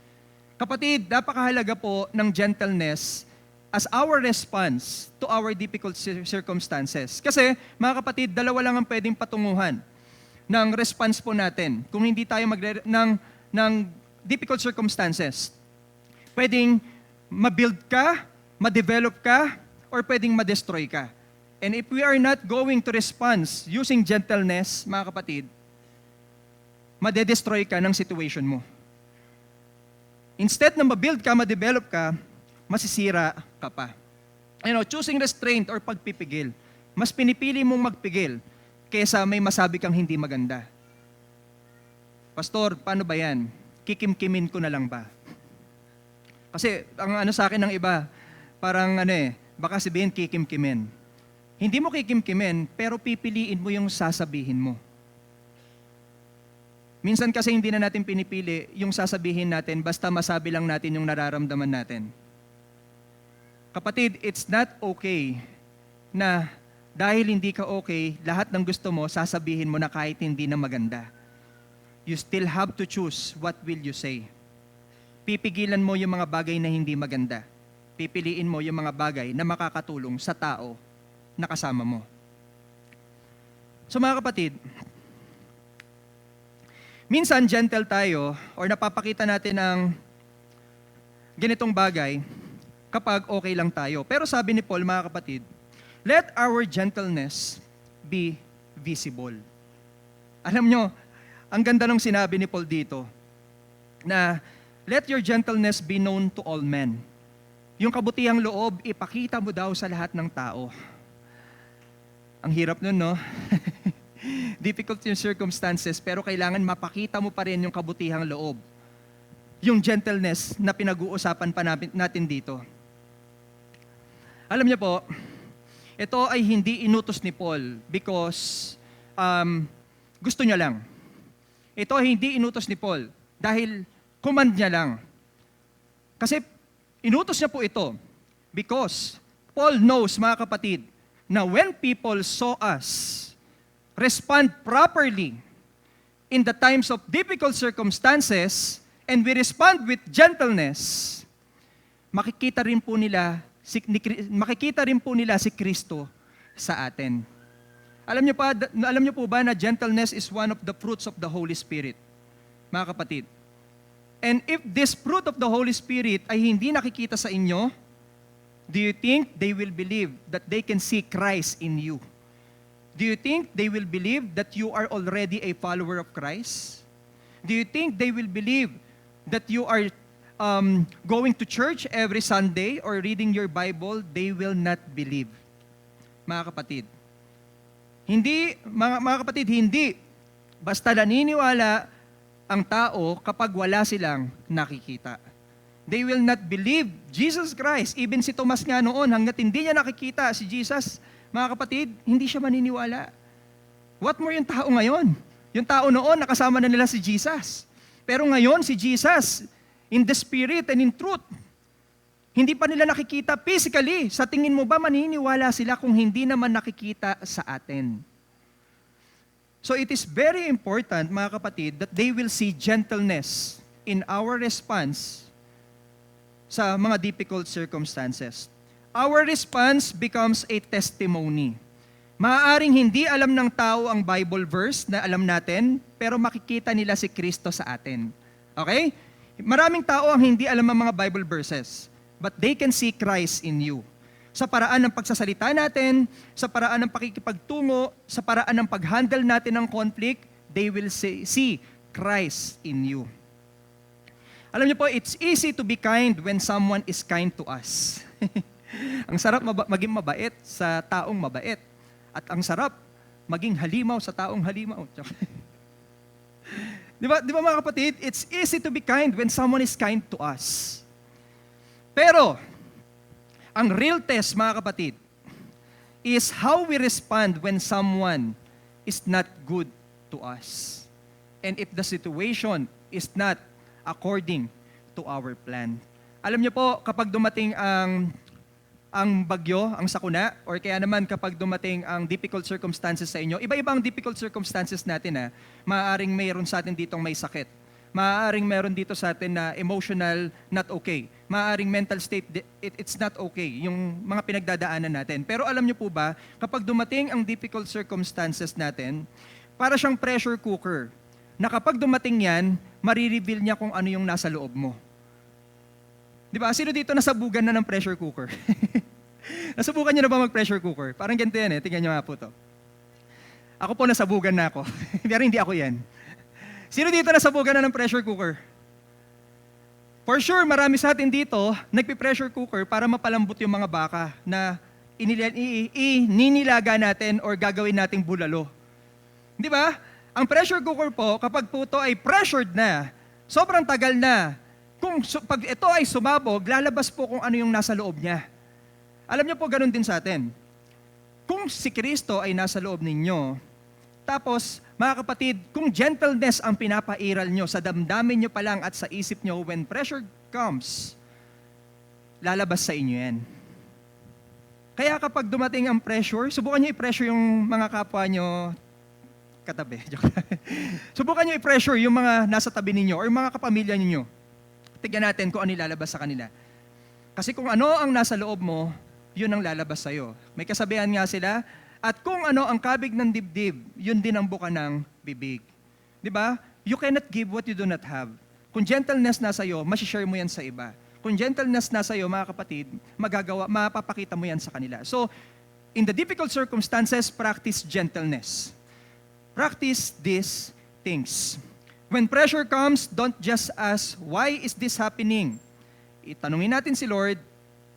Kapatid, napakahalaga po ng gentleness as our response to our difficult circumstances. Kasi, mga kapatid, dalawa lang ang pwedeng patunguhan ng response po natin. Kung hindi tayo ng difficult circumstances. Pwedeng ma-build ka, ma-develop ka, or pwedeng ma-destroy ka. And if we are not going to respond using gentleness, mga kapatid, madedestroy ka ng situation mo. Instead na ma-build ka, ma-develop ka, masisira ka pa. Choosing restraint or pagpipigil, mas pinipili mong magpigil kaysa may masabi kang hindi maganda. Pastor, paano ba yan? Kikimkimin ko na lang ba? Kasi ang sa akin ng iba, parang baka sabihin kikimkimin. Hindi mo kikimkimin, pero pipiliin mo yung sasabihin mo. Minsan kasi hindi na natin pinipili yung sasabihin natin, basta masabi lang natin yung nararamdaman natin. Kapatid, it's not okay na dahil hindi ka okay, lahat ng gusto mo, sasabihin mo na kahit hindi na maganda. You still have to choose what will you say. Pipigilan mo yung mga bagay na hindi maganda. Pipiliin mo yung mga bagay na makakatulong sa tao na kasama mo. So mga kapatid, minsan gentle tayo or napapakita natin ng ganitong bagay kapag okay lang tayo. Pero sabi ni Paul, mga kapatid, let our gentleness be visible. Alam nyo, ang ganda ng sinabi ni Paul dito, na let your gentleness be known to all men. Yung kabutihang loob, ipakita mo daw sa lahat ng tao. Ang hirap nun, no? Difficult yung circumstances, pero kailangan mapakita mo pa rin yung kabutihang loob. Yung gentleness na pinag-uusapan pa natin dito. Alam niyo po, ito ay hindi inutos ni Paul because gusto niya lang. Ito ay hindi inutos ni Paul dahil command niya lang. Kasi inutos niya po ito because Paul knows, mga kapatid, na when people saw us respond properly in the times of difficult circumstances and we respond with gentleness, makikita rin po nila si Kristo sa atin. Alam niyo po ba na gentleness is one of the fruits of the Holy Spirit, mga kapatid? And if this fruit of the Holy Spirit ay hindi nakikita sa inyo, do you think they will believe that they can see Christ in you? Do you think they will believe that you are already a follower of Christ? Do you think they will believe that you are going to church every Sunday or reading your Bible? They will not believe. Mga kapatid, mga kapatid, hindi basta naniniwala ang tao kapag wala silang nakikita. They will not believe Jesus Christ. Even si Tomas nga noon, hanggat hindi niya nakikita si Jesus, mga kapatid, hindi siya maniniwala. What more yung tao ngayon? Yung tao noon, nakasama na nila si Jesus. Pero ngayon, si Jesus, in the Spirit and in truth, hindi pa nila nakikita physically. Sa tingin mo ba maniniwala sila kung hindi naman nakikita sa atin? So it is very important, mga kapatid, that they will see gentleness in our response sa mga difficult circumstances. Our response becomes a testimony. Maaaring hindi alam ng tao ang Bible verse na alam natin, pero makikita nila si Kristo sa atin. Okay? Maraming tao ang hindi alam ang mga Bible verses, but they can see Christ in you. Sa paraan ng pagsasalita natin, sa paraan ng pakikipagtungo, sa paraan ng pag-handle natin ng conflict, they will see Christ in you. Alam niyo po, it's easy to be kind when someone is kind to us. Ang sarap maging mabait sa taong mabait. At ang sarap maging halimaw sa taong halimaw. Di ba mga kapatid? It's easy to be kind when someone is kind to us. Pero, ang real test, mga kapatid, is how we respond when someone is not good to us. And if the situation is not according to our plan. Alam niyo po, kapag dumating ang bagyo, ang sakuna, or kaya naman kapag dumating ang difficult circumstances sa inyo, iba-ibang difficult circumstances natin. Maaaring mayroon sa atin ditong may sakit. Maaaring meron dito sa atin na emotional not okay. Maaaring mental state, it's not okay, yung mga pinagdadaanan natin. Pero alam niyo po ba, kapag dumating ang difficult circumstances natin, para siyang pressure cooker. na kapag dumating yan, marireveal niya kung ano yung nasa loob mo. Di ba? Sino dito nasabugan na ng pressure cooker? Nasubukan niyo na ba mag-pressure cooker? Parang ganito yan eh. Tingnan niyo nga po to. Ako po nasabugan na ako. Pero hindi ako yan. Sino dito nasabugan na ng pressure cooker? For sure, marami sa atin dito nagpi-pressure cooker para mapalambot yung mga baka na ininilaga natin or gagawin nating bulalo. Di ba? Ang pressure cooker po, kapag po ito ay pressured na, sobrang tagal na, pag ito ay sumabog, lalabas po kung ano yung nasa loob niya. Alam niyo po, ganun din sa atin. Kung si Kristo ay nasa loob ninyo, tapos, mga kapatid, kung gentleness ang pinapairal nyo sa damdamin nyo pa lang at sa isip nyo, when pressure comes, lalabas sa inyo yan. Kaya kapag dumating ang pressure, subukan nyo i-pressure yung mga kapwa nyo katabi. Subukan nyo i-pressure yung mga nasa tabi ninyo or mga kapamilya ninyo. Tignan natin kung ano ilalabas sa kanila. Kasi kung ano ang nasa loob mo, yun ang lalabas sa'yo. May kasabihan nga sila, at kung ano ang kabig ng dibdib, yun din ang buka ng bibig. Di ba? You cannot give what you do not have. Kung gentleness nasa iyo, masishare mo yan sa iba. Kung gentleness nasa iyo, mga kapatid, mapapakita mo yan sa kanila. So, in the difficult circumstances, practice gentleness. Practice these things. When pressure comes, don't just ask, why is this happening? Itanungin natin si Lord,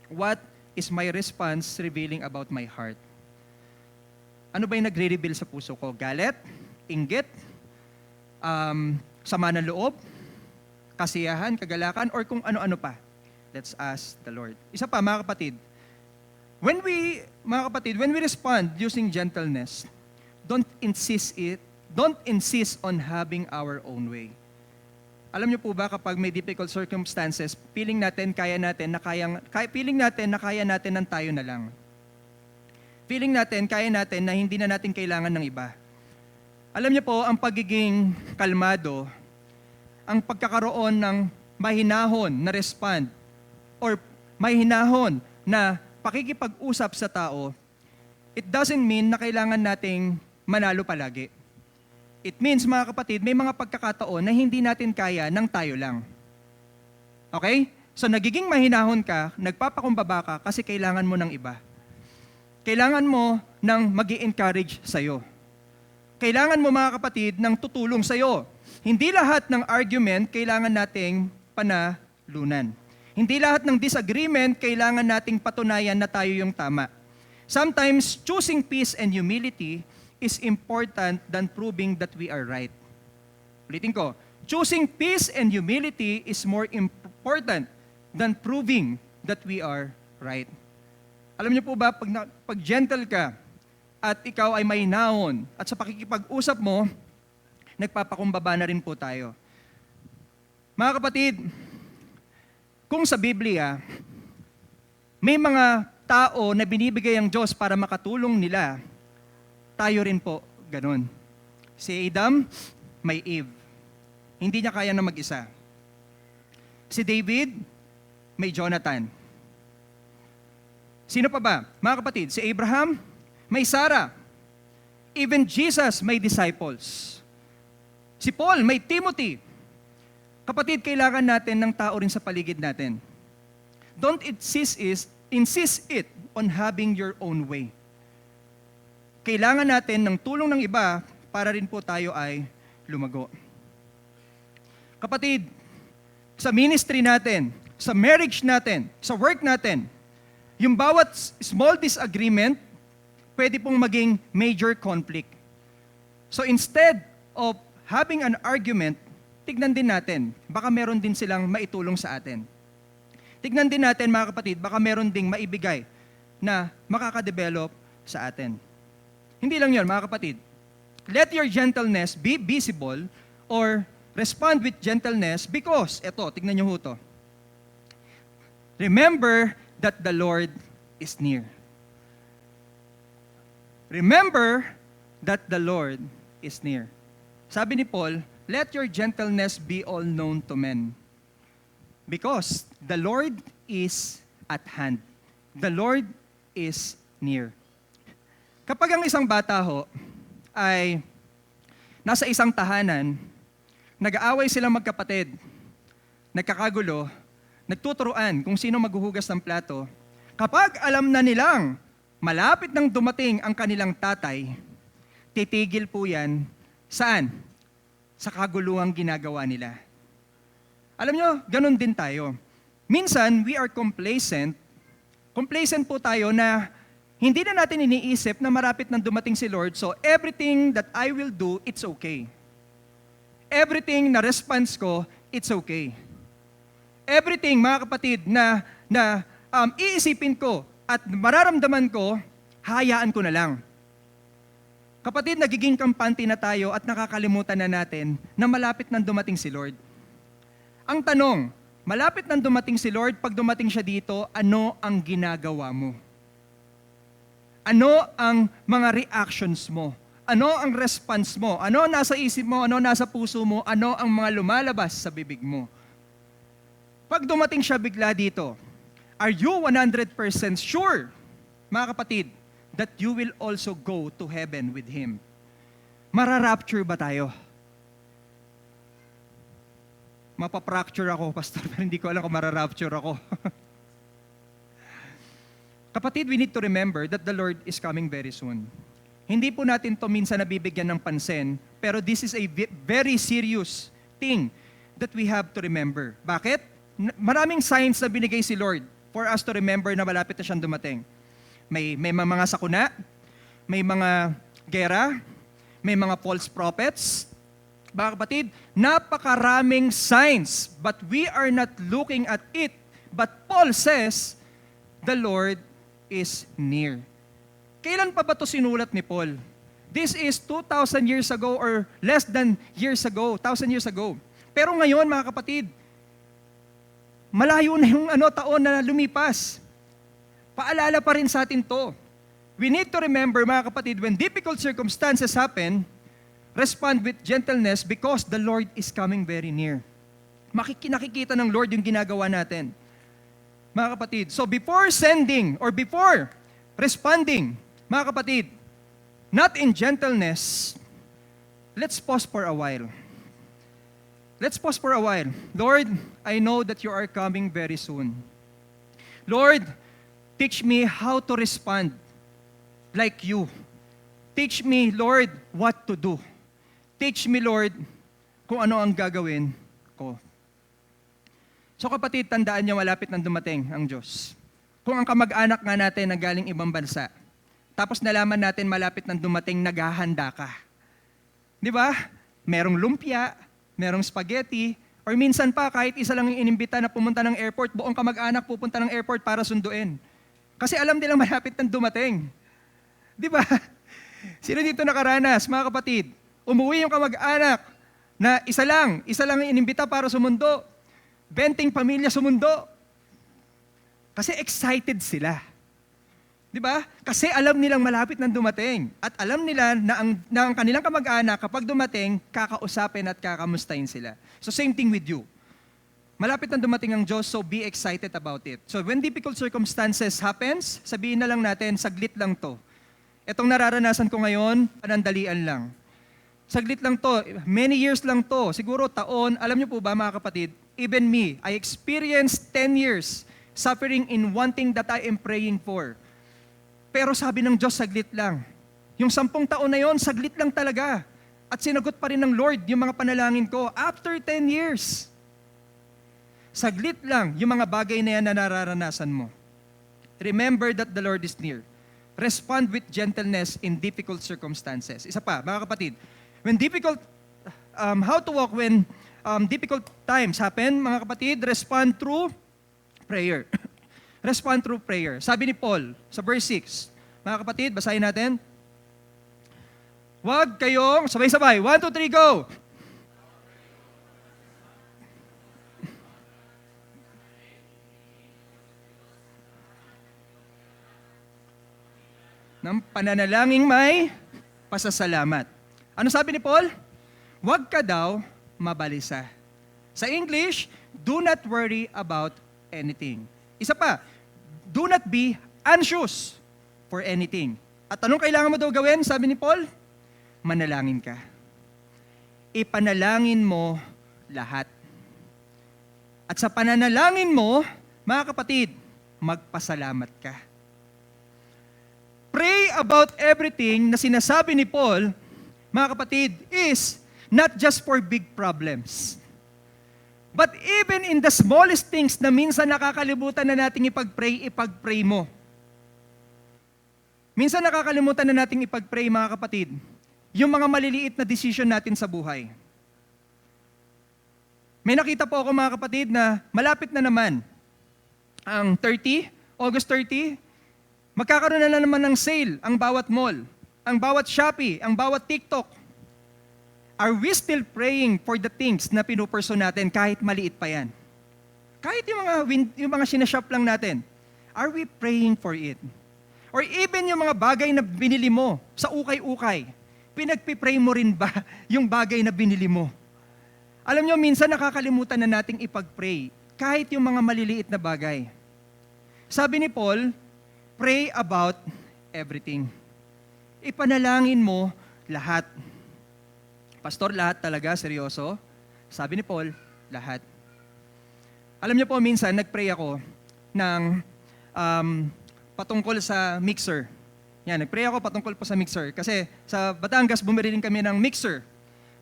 what is my response revealing about my heart? Ano ba yung nagre-reveal sa puso ko? Galit? Inggit? Sama ng loob? Kasiyahan? Kagalakan? Or kung ano-ano pa? Let's ask the Lord. Isa pa, mga kapatid. When we respond using gentleness, don't insist on having our own way. Alam niyo po ba kapag may difficult circumstances, feeling natin kaya natin ng tayo na lang. Feeling natin, kaya natin na hindi na natin kailangan ng iba. Alam niyo po, ang pagiging kalmado, ang pagkakaroon ng mahinahon na respond, or mahinahon na pakikipag-usap sa tao, it doesn't mean na kailangan nating manalo palagi. It means, mga kapatid, may mga pagkakataon na hindi natin kaya ng tayo lang. Okay? So nagiging mahinahon ka, nagpapakumbaba ka kasi kailangan mo ng iba. Kailangan mo ng mag-i-encourage sa'yo. Kailangan mo, mga kapatid, ng tutulong sa'yo. Hindi lahat ng argument kailangan nating panalunan. Hindi lahat ng disagreement kailangan nating patunayan na tayo yung tama. Sometimes, choosing peace and humility is important than proving that we are right. Ulitin ko, choosing peace and humility is more important than proving that we are right. Alam niyo po ba, pag gentle ka at ikaw ay mahinahon at sa pakikipag-usap mo, nagpapakumbaba na rin po tayo. Mga kapatid, kung sa Biblia, may mga tao na binibigay ang Diyos para makatulong nila, tayo rin po ganun. Si Adam, may Eve. Hindi niya kaya na mag-isa. Si David, may Jonathan. Sino pa ba? Mga kapatid, si Abraham, may Sarah. Even Jesus, may disciples. Si Paul, may Timothy. Kapatid, kailangan natin ng tao rin sa paligid natin. Don't insist it on having your own way. Kailangan natin ng tulong ng iba para rin po tayo ay lumago. Kapatid, sa ministry natin, sa marriage natin, sa work natin, yung bawat small disagreement, pwede pong maging major conflict. So instead of having an argument, tignan din natin, baka meron din silang maitulong sa atin. Tignan din natin, mga kapatid, baka meron ding maibigay na makakadevelop sa atin. Hindi lang yun, mga kapatid. Let your gentleness be visible or respond with gentleness because, eto, tignan nyo ho to. Remember that the Lord is near. Remember that the Lord is near. Sabi ni Paul, let your gentleness be all known to men. Because the Lord is at hand. The Lord is near. Kapag ang isang bata ho ay nasa isang tahanan nag-aaway silang magkapatid, nagkakagulo, nagtuturuan kung sino maghuhugas ng plato. Kapag alam na nilang malapit nang dumating ang kanilang tatay, titigil po yan. Saan? Sa kaguluhang ginagawa nila. Alam nyo, ganun din tayo. Minsan, we are complacent. Complacent po tayo na hindi na natin iniisip na marapit nang dumating si Lord, so everything that I will do, it's okay. Everything na response ko, it's okay. Everything, mga kapatid, na iisipin ko at mararamdaman ko, hayaan ko na lang. Kapatid, nagiging kampante na tayo at nakakalimutan na natin na malapit nang dumating si Lord. Ang tanong, malapit nang dumating si Lord, pag dumating siya dito, ano ang ginagawa mo? Ano ang mga reactions mo? Ano ang response mo? Ano ang nasa isip mo? Ano nasa puso mo? Ano ang mga lumalabas sa bibig mo? Pag dumating siya bigla dito, are you 100% sure, mga kapatid, that you will also go to heaven with Him? Mararapture ba tayo? Mapapracture ako, Pastor, pero hindi ko alam kung mararapture ako. Kapatid, we need to remember that the Lord is coming very soon. Hindi po natin to minsan nabibigyan ng pansin, pero this is a very serious thing that we have to remember. Bakit? Maraming signs na binigay si Lord for us to remember na malapit na siyang dumating. May mga sakuna, may mga gera, may mga false prophets. Mga kapatid, napakaraming signs, but we are not looking at it. But Paul says, the Lord is near. Kailan pa ba ito sinulat ni Paul? This is 2,000 years ago or less than years ago, 1,000 years ago. Pero ngayon, mga kapatid, malayo na yung taon na lumipas. Paalala pa rin sa atin to. We need to remember, mga kapatid, when difficult circumstances happen, respond with gentleness because the Lord is coming very near. Nakikita ng Lord yung ginagawa natin. Mga kapatid, so before sending or before responding, mga kapatid, not in gentleness, let's pause for a while. Let's pause for a while. Lord, I know that you are coming very soon. Lord, teach me how to respond like you. Teach me, Lord, what to do. Teach me, Lord, kung ano ang gagawin ko. So kapatid, tandaan niyo malapit nang dumating ang Diyos. Kung ang kamag-anak nga natin na galing ibang bansa, tapos nalaman natin malapit nang dumating, naghahanda ka. Di ba? Merong lumpia, merong spaghetti, or minsan pa kahit isa lang yung inimbita na pumunta ng airport, buong kamag-anak pupunta ng airport para sunduin. Kasi alam nilang malapit nang dumating. Di ba? Sino dito nakaranas, mga kapatid? Umuwi yung kamag-anak na isa lang yung inimbita para sumundo. 20 pamilya sumundo. Kasi excited sila. Di ba? Kasi alam nilang malapit nang dumating. At alam nila na ang kanilang kamag-anak, kapag dumating, kakausapin at kakamustahin sila. So same thing with you. Malapit nang dumating ang Diyos, so be excited about it. So when difficult circumstances happens, sabihin na lang natin, saglit lang to. Itong nararanasan ko ngayon, panandalian lang. Saglit lang to, many years lang to, siguro taon. Alam niyo po ba, mga kapatid, even me, I experienced 10 years suffering in one thing that I am praying for. Pero sabi ng Diyos, saglit lang. Yung 10 taon na yon, saglit lang talaga. At sinagot pa rin ng Lord yung mga panalangin ko after 10 years. Saglit lang yung mga bagay na yan na nararanasan mo. Remember that the Lord is near. Respond with gentleness in difficult circumstances. Isa pa, mga kapatid, how to walk when difficult times happen, mga kapatid, respond through prayer. Respond through prayer. Sabi ni Paul sa verse 6, mga kapatid, basahin natin. Huwag kayong, sabay-sabay, 1, 2, 3, go! Ng pananalangin may pasasalamat. Ano sabi ni Paul? Huwag ka daw mabalisa. Sa English, do not worry about anything. Isa pa, do not be anxious for anything. At anong kailangan mo daw gawin? Sabi ni Paul, manalangin ka. Ipanalangin mo lahat. At sa pananalangin mo, mga kapatid, magpasalamat ka. Pray about everything na sinasabi ni Paul, mga kapatid, is not just for big problems. But even in the smallest things na minsan nakakalimutan na nating ipag-pray mo. Minsan nakakalimutan na nating ipag-pray, mga kapatid, yung mga maliliit na decision natin sa buhay. May nakita po ako, mga kapatid, na malapit na naman ang August 30, magkakaroon na naman ng sale ang bawat mall, ang bawat Shopee, ang bawat TikTok. Are we still praying for the things na pinuperso natin kahit maliit pa yan? Kahit yung mga sinashop lang natin, are we praying for it? Or even yung mga bagay na binili mo sa ukay-ukay, pinagpipray mo rin ba yung bagay na binili mo? Alam nyo, minsan nakakalimutan na nating ipag-pray kahit yung mga maliliit na bagay. Sabi ni Paul, pray about everything. Ipanalangin mo lahat. Pastor, lahat talaga? Seryoso? Sabi ni Paul, lahat. Alam niyo po, minsan nagpray ako ng patungkol sa mixer. Yan, nagpray ako patungkol po sa mixer. Kasi sa Batangas, bumili rin kami ng mixer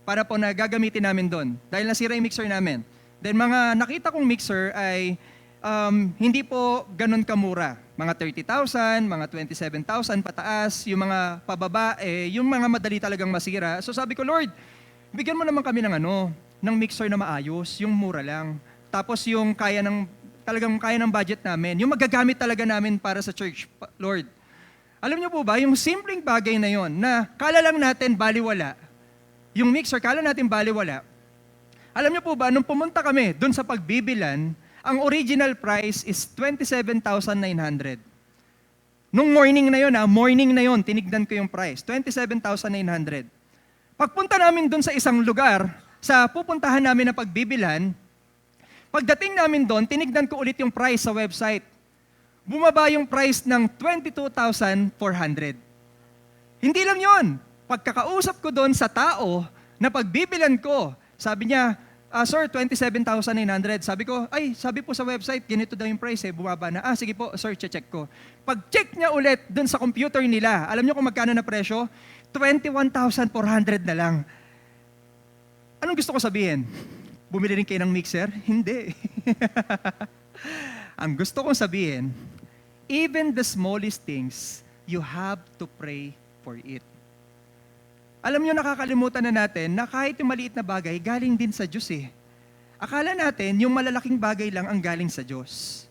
para po na gagamitin namin doon. Dahil nasira yung mixer namin. Then mga nakita kong mixer ay hindi po ganun kamura. Mga 30,000, mga 27,000 pataas, yung mga pababa, yung mga madali talagang masira. So sabi ko, Lord, bigyan mo naman kami ng mixer na maayos, yung mura lang. Tapos yung talagang kaya ng budget namin, yung magagamit talaga namin para sa church, Lord. Alam niyo po ba, yung simpleng bagay na yon na kala lang natin baliwala, yung mixer, kala natin baliwala. Alam niyo po ba, nung pumunta kami doon sa pagbibilan, ang original price is 27,900. Nung morning na yon, tinignan ko yung price, 27,900. Pagpunta namin doon sa isang lugar, sa pupuntahan namin na pagbibilan, pagdating namin doon, tinignan ko ulit yung price sa website. Bumaba yung price ng 22,400. Hindi lang yon. Pagkakausap ko doon sa tao na pagbibilan ko, sabi niya, sir, 27,900. Sabi ko, sabi po sa website, ganito daw yung price bumaba na. Sige po, sir, check ko. Pag-check niya ulit dun sa computer nila, alam niyo kung magkano na presyo? 21,400 na lang. Anong gusto ko sabihin? Bumili rin kayo ng mixer? Hindi. Ang gusto kong sabihin, even the smallest things, you have to pray for it. Alam nyo, nakakalimutan na natin na kahit yung maliit na bagay, galing din sa Diyos Akala natin, yung malalaking bagay lang ang galing sa Diyos.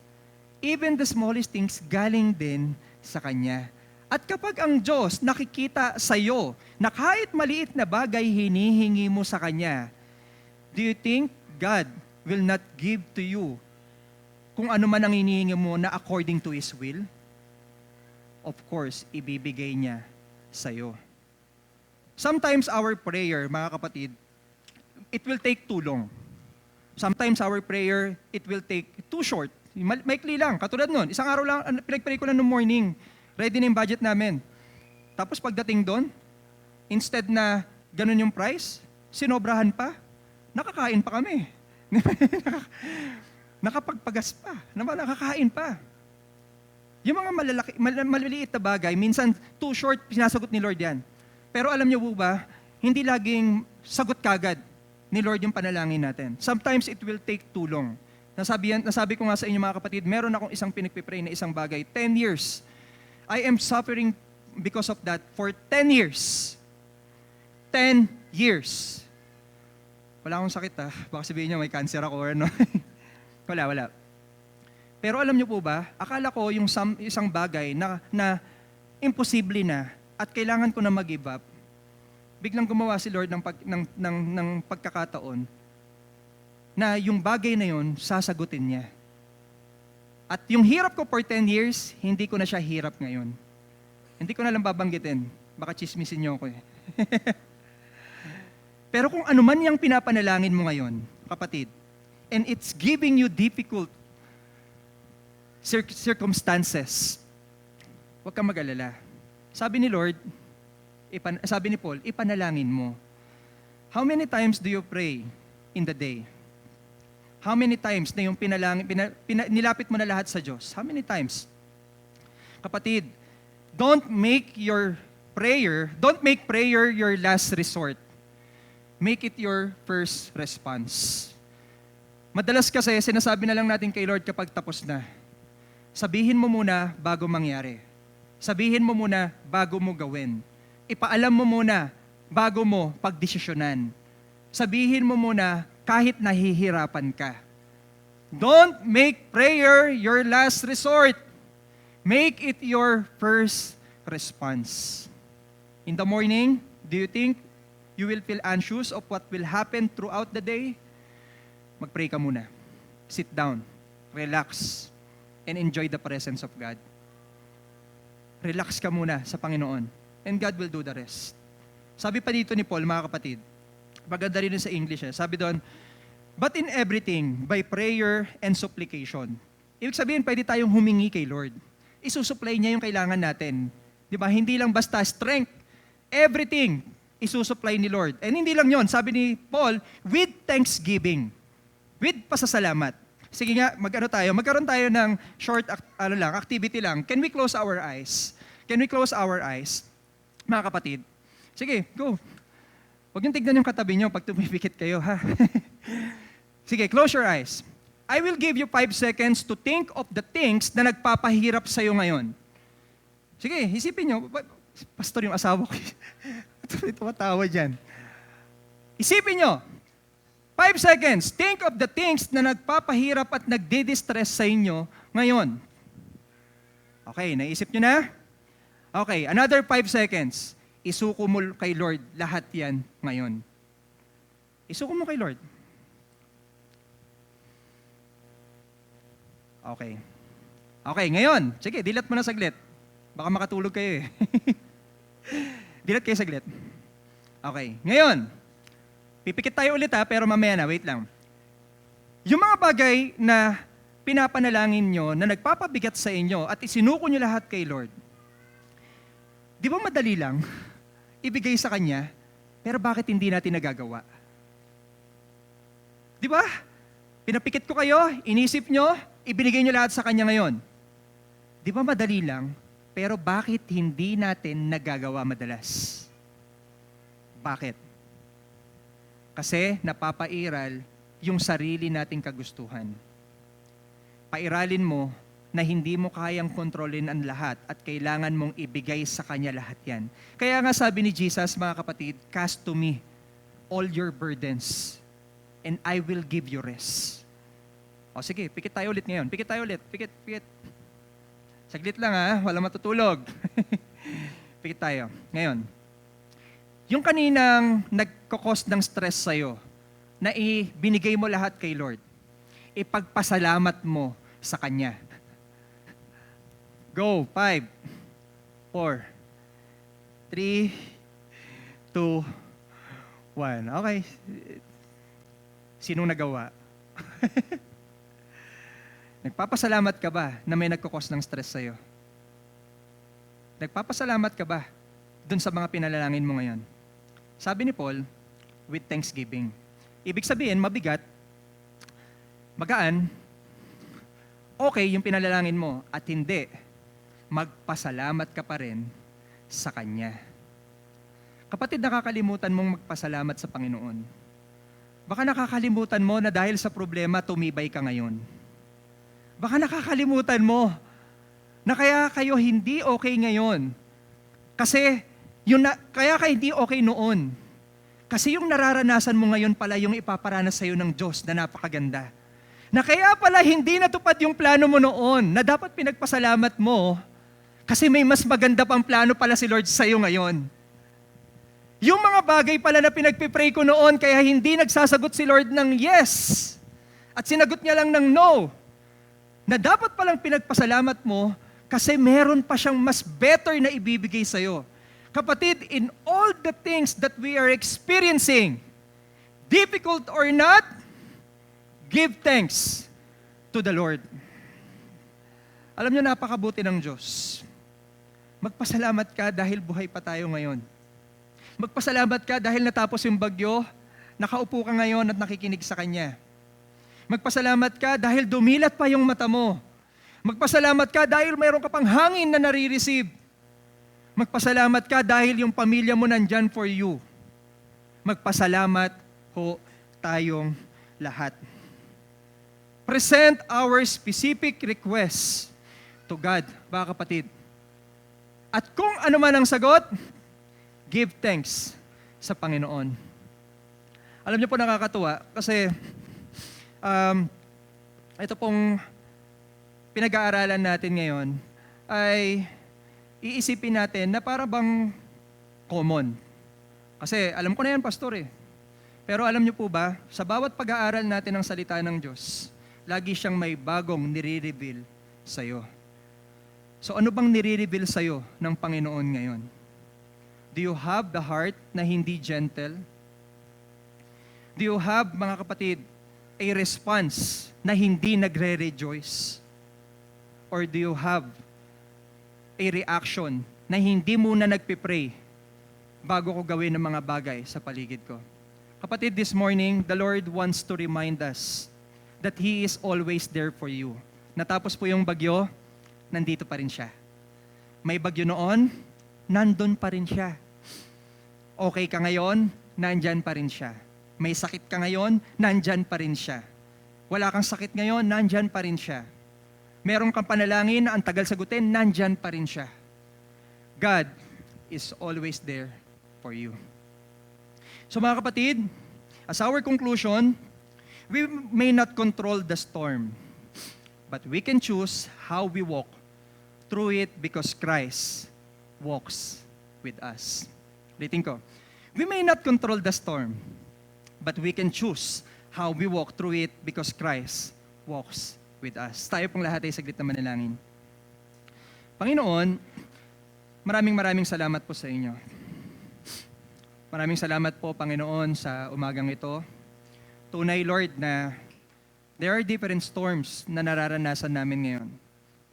Even the smallest things, galing din sa Kanya. At kapag ang Diyos nakikita sa iyo na kahit maliit na bagay hinihingi mo sa Kanya, do you think God will not give to you kung ano man ang hinihingi mo na according to His will? Of course, ibibigay niya sa iyo. Sometimes our prayer, mga kapatid, it will take too long. Sometimes our prayer, it will take too short. Maikli lang, katulad nun. Isang araw lang, pinag-pray ko lang no morning. Ready na yung budget namin. Tapos pagdating doon, instead na ganun yung price, sinobrahan pa. Nakakain pa kami. Nakapagpagas pa. Nakakain pa. Yung mga maliliit na bagay, minsan too short, sinasagot ni Lord yan. Pero alam niyo po ba, hindi laging sagot kagad ni Lord yung panalangin natin. Sometimes it will take too long. Nasabi ko nga sa inyo, mga kapatid, meron akong isang pinagpipray na isang bagay, 10 years. I am suffering because of that for 10 years. 10 years. Wala akong sakit Baka sabihin niya may cancer ako or ano. Wala. Pero alam niyo po ba, akala ko yung isang bagay na imposible na at kailangan ko na mag-give up, biglang gumawa si Lord ng pagkakataon na yung bagay na yun, sasagutin niya. At yung hirap ko for 10 years, hindi ko na siya hirap ngayon. Hindi ko na lang babanggitin. Baka chismisin niyo ako Pero kung ano man yung pinapanalangin mo ngayon, kapatid, and it's giving you difficult circumstances, huwag kang mag-alala. Sabi ni Paul, ipanalangin mo. How many times do you pray in the day? How many times na yung nilapit mo na lahat sa Diyos? How many times? Kapatid, don't make prayer your last resort. Make it your first response. Madalas kasi, sinasabi na lang natin kay Lord kapag tapos na. Sabihin mo muna bago mangyari. Sabihin mo muna bago mo gawin. Ipaalam mo muna bago mo pagdesisyonan. Sabihin mo muna kahit nahihirapan ka. Don't make prayer your last resort. Make it your first response. In the morning, do you think you will feel anxious of what will happen throughout the day? Mag-pray ka muna. Sit down. Relax. And enjoy the presence of God. Relax ka muna sa Panginoon. And God will do the rest. Sabi pa dito ni Paul, mga kapatid, maganda rin sa English, sabi doon, but in everything, by prayer and supplication. Ibig sabihin, pwede tayong humingi kay Lord. Isusupply niya yung kailangan natin. Di ba? Hindi lang basta strength. Everything, isusupply ni Lord. And hindi lang yon, sabi ni Paul, with thanksgiving. With pasasalamat. Sige nga, magkaroon tayo ng short activity lang. Can we close our eyes? Can we close our eyes? Mga kapatid. Sige, go. Huwag yung tignan yung katabi nyo pag tumipikit kayo, ha? Sige, close your eyes. I will give you 5 seconds to think of the things na nagpapahirap sa'yo ngayon. Sige, isipin nyo. Pastor, yung asawa ko. Tumatawa dyan. Isipin nyo. 5 seconds. Think of the things na nagpapahirap at nagdi-distress sa inyo ngayon. Okay, naisip nyo na? Okay, another 5 seconds. Isuko mo kay Lord lahat yan ngayon. Isuko mo kay Lord. Okay. Okay, ngayon. Sige, dilat mo na saglit. Baka makatulog kayo eh. Dilat kayo saglit. Okay, ngayon. Pipikit tayo ulit pero mamaya na, wait lang. Yung mga bagay na pinapanalangin nyo, na nagpapabigat sa inyo at isinuko nyo lahat kay Lord, di ba madali lang ibigay sa Kanya, pero bakit hindi natin nagagawa? Di ba? Pinapikit ko kayo, inisip nyo, ibinigay nyo lahat sa Kanya ngayon. Di ba madali lang, pero bakit hindi natin nagagawa madalas? Bakit? Kasi napapairal yung sarili nating kagustuhan. Pairalin mo na hindi mo kayang kontrolin ang lahat at kailangan mong ibigay sa Kanya lahat yan. Kaya nga sabi ni Jesus, mga kapatid, cast to me all your burdens and I will give you rest. O sige, pikit tayo ulit ngayon. Pikit tayo ulit. Pikit. Saglit lang ha, wala matutulog. Pikit tayo. Ngayon, yung kaninang nagkakos ng stress sa'yo, na ibinigay mo lahat kay Lord, ipagpasalamat mo sa Kanya. Go, 5, 4, 3, 2, 1. Okay. Sinong nagawa? Nagpapasalamat ka ba na may nagkakos ng stress sa'yo? Nagpapasalamat ka ba dun sa mga pinalalangin mo ngayon? Sabi ni Paul, with thanksgiving. Ibig sabihin, mabigat, magaan, okay yung pinalalangin mo at hindi, magpasalamat ka pa rin sa Kanya. Kapatid, nakakalimutan mong magpasalamat sa Panginoon. Baka nakakalimutan mo na dahil sa problema, tumibay ka ngayon. Baka nakakalimutan mo na kaya kayo hindi okay ngayon. Kasi, kaya kayo hindi okay noon. Kasi yung nararanasan mo ngayon pala yung ipaparanas sa'yo ng Diyos na napakaganda. Na kaya pala hindi natupad yung plano mo noon, na dapat pinagpasalamat mo, kasi may mas maganda pang plano pala si Lord sa'yo ngayon. Yung mga bagay pala na pinagpipray ko noon, kaya hindi nagsasagot si Lord ng yes, at sinagot niya lang ng no, na dapat palang pinagpasalamat mo, kasi meron pa siyang mas better na ibibigay sa'yo. Kapatid, in all the things that we are experiencing, difficult or not, give thanks to the Lord. Alam niyo, napakabuti ng Diyos. Magpasalamat ka dahil buhay pa tayo ngayon. Magpasalamat ka dahil natapos yung bagyo nakaupo ka ngayon at nakikinig sa Kanya. Magpasalamat ka dahil dumilat pa yung mata mo. Magpasalamat ka dahil mayroon ka pang hangin na nare-receive. Magpasalamat ka dahil yung pamilya mo nandyan for you. Magpasalamat ho tayong lahat. Present our specific requests to God, mga kapatid. At kung ano man ang sagot, give thanks sa Panginoon. Alam niyo po, nakakatuwa kasi ito pong pinag-aaralan natin ngayon ay iisipin natin na para bang common. Kasi alam ko na yan, pastor eh. Pero alam niyo po ba, sa bawat pag-aaral natin ng salita ng Diyos, lagi siyang may bagong nire-reveal sa'yo. So ano bang nire-reveal sa'yo ng Panginoon ngayon? Do you have the heart na hindi gentle? Do you have, mga kapatid, a response na hindi nagre-rejoice? Or do you have a reaction na hindi muna nagpipray bago ko gawin ng mga bagay sa paligid ko? Kapatid, this morning, the Lord wants to remind us that He is always there for you. Natapos po yung bagyo, nandito pa rin siya. May bagyo noon, nandun pa rin siya. Okay ka ngayon, nandyan pa rin siya. May sakit ka ngayon, nandyan pa rin siya. Wala kang sakit ngayon, nandyan pa rin siya. Meron kang panalangin na ang tagal sagutin, nandyan pa rin siya. God is always there for you. So mga kapatid, as our conclusion, we may not control the storm, but we can choose how we walk through it because Christ walks with us. Ulitin ko. We may not control the storm, but we can choose how we walk through it because Christ walks with us. Tayo pong lahat ay saglit na manalangin. Panginoon, maraming salamat po sa inyo. Maraming salamat po, Panginoon, sa umagang ito. Tunay, Lord, na there are different storms na nararanasan namin ngayon.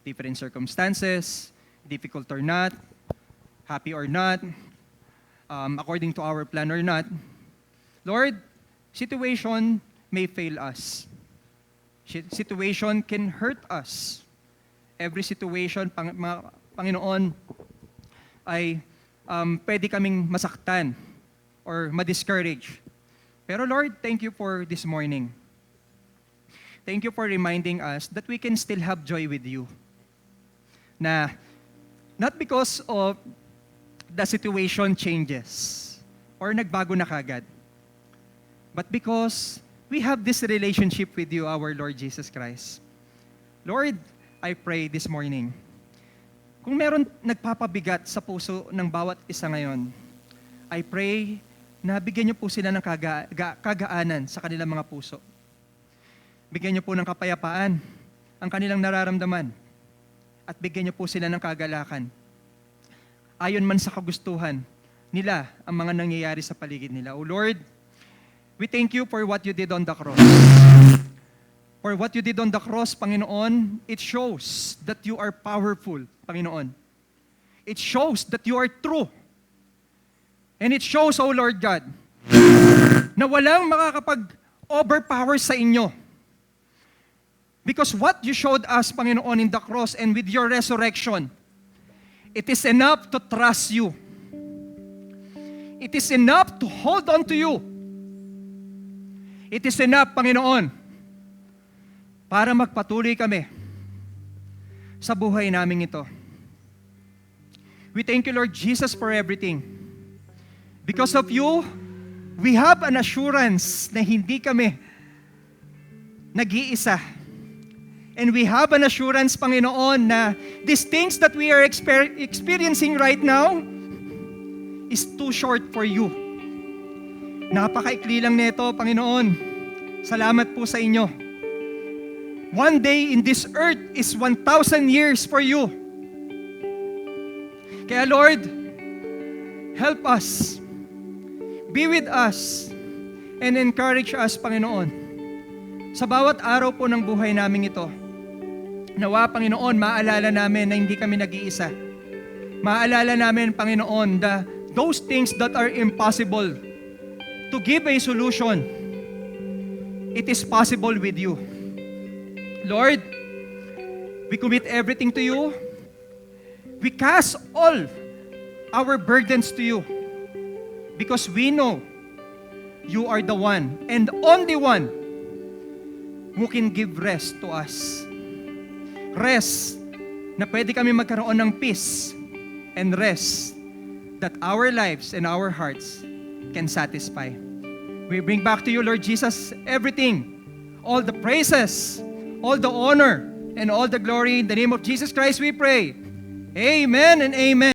Different circumstances, difficult or not, happy or not, according to our plan or not. Lord, situation may fail us. Situation can hurt us. Every situation, Panginoon, ay pwede kaming masaktan or ma-discourage. Pero Lord, thank you for this morning. Thank you for reminding us that we can still have joy with you. Na not because of the situation changes or nagbago na kagad, but because we have this relationship with you, our Lord Jesus Christ. Lord, I pray this morning, kung meron nagpapabigat sa puso ng bawat isa ngayon, I pray na bigyan niyo po sila ng kagaanan sa kanilang mga puso. Bigyan niyo po ng kapayapaan ang kanilang nararamdaman at bigyan niyo po sila ng kagalakan. Ayon man sa kagustuhan nila ang mga nangyayari sa paligid nila. O Lord, we thank you for what you did on the cross. For what you did on the cross, Panginoon, it shows that you are powerful, Panginoon. It shows that you are true. And it shows, O Lord God, na walang makakapag-overpower sa inyo. Because what you showed us, Panginoon, in the cross and with your resurrection, it is enough to trust you. It is enough to hold on to you. It is enough, Panginoon, para magpatuloy kami sa buhay namin ito. We thank you, Lord Jesus, for everything. Because of you, we have an assurance na hindi kami nag-iisa. And we have an assurance, Panginoon, na these things that we are experiencing right now is too short for you. Napakaikli lang nito, Panginoon. Salamat po sa inyo. One day in this earth is 1,000 years for you. Kaya Lord, help us. Be with us and encourage us, Panginoon. Sa bawat araw po ng buhay namin ito, nawa, Panginoon, maalala namin na hindi kami nag-iisa. Maalala namin, Panginoon, those things that are impossible to to give a solution. It is possible with you. Lord, we commit everything to you. We cast all our burdens to you because we know you are the one and only one who can give rest to us. Rest na pwede kami magkaroon ng peace and rest that our lives and our hearts can satisfy. We bring back to you, Lord Jesus, everything, all the praises, all the honor, and all the glory. In the name of Jesus Christ we pray. Amen and amen.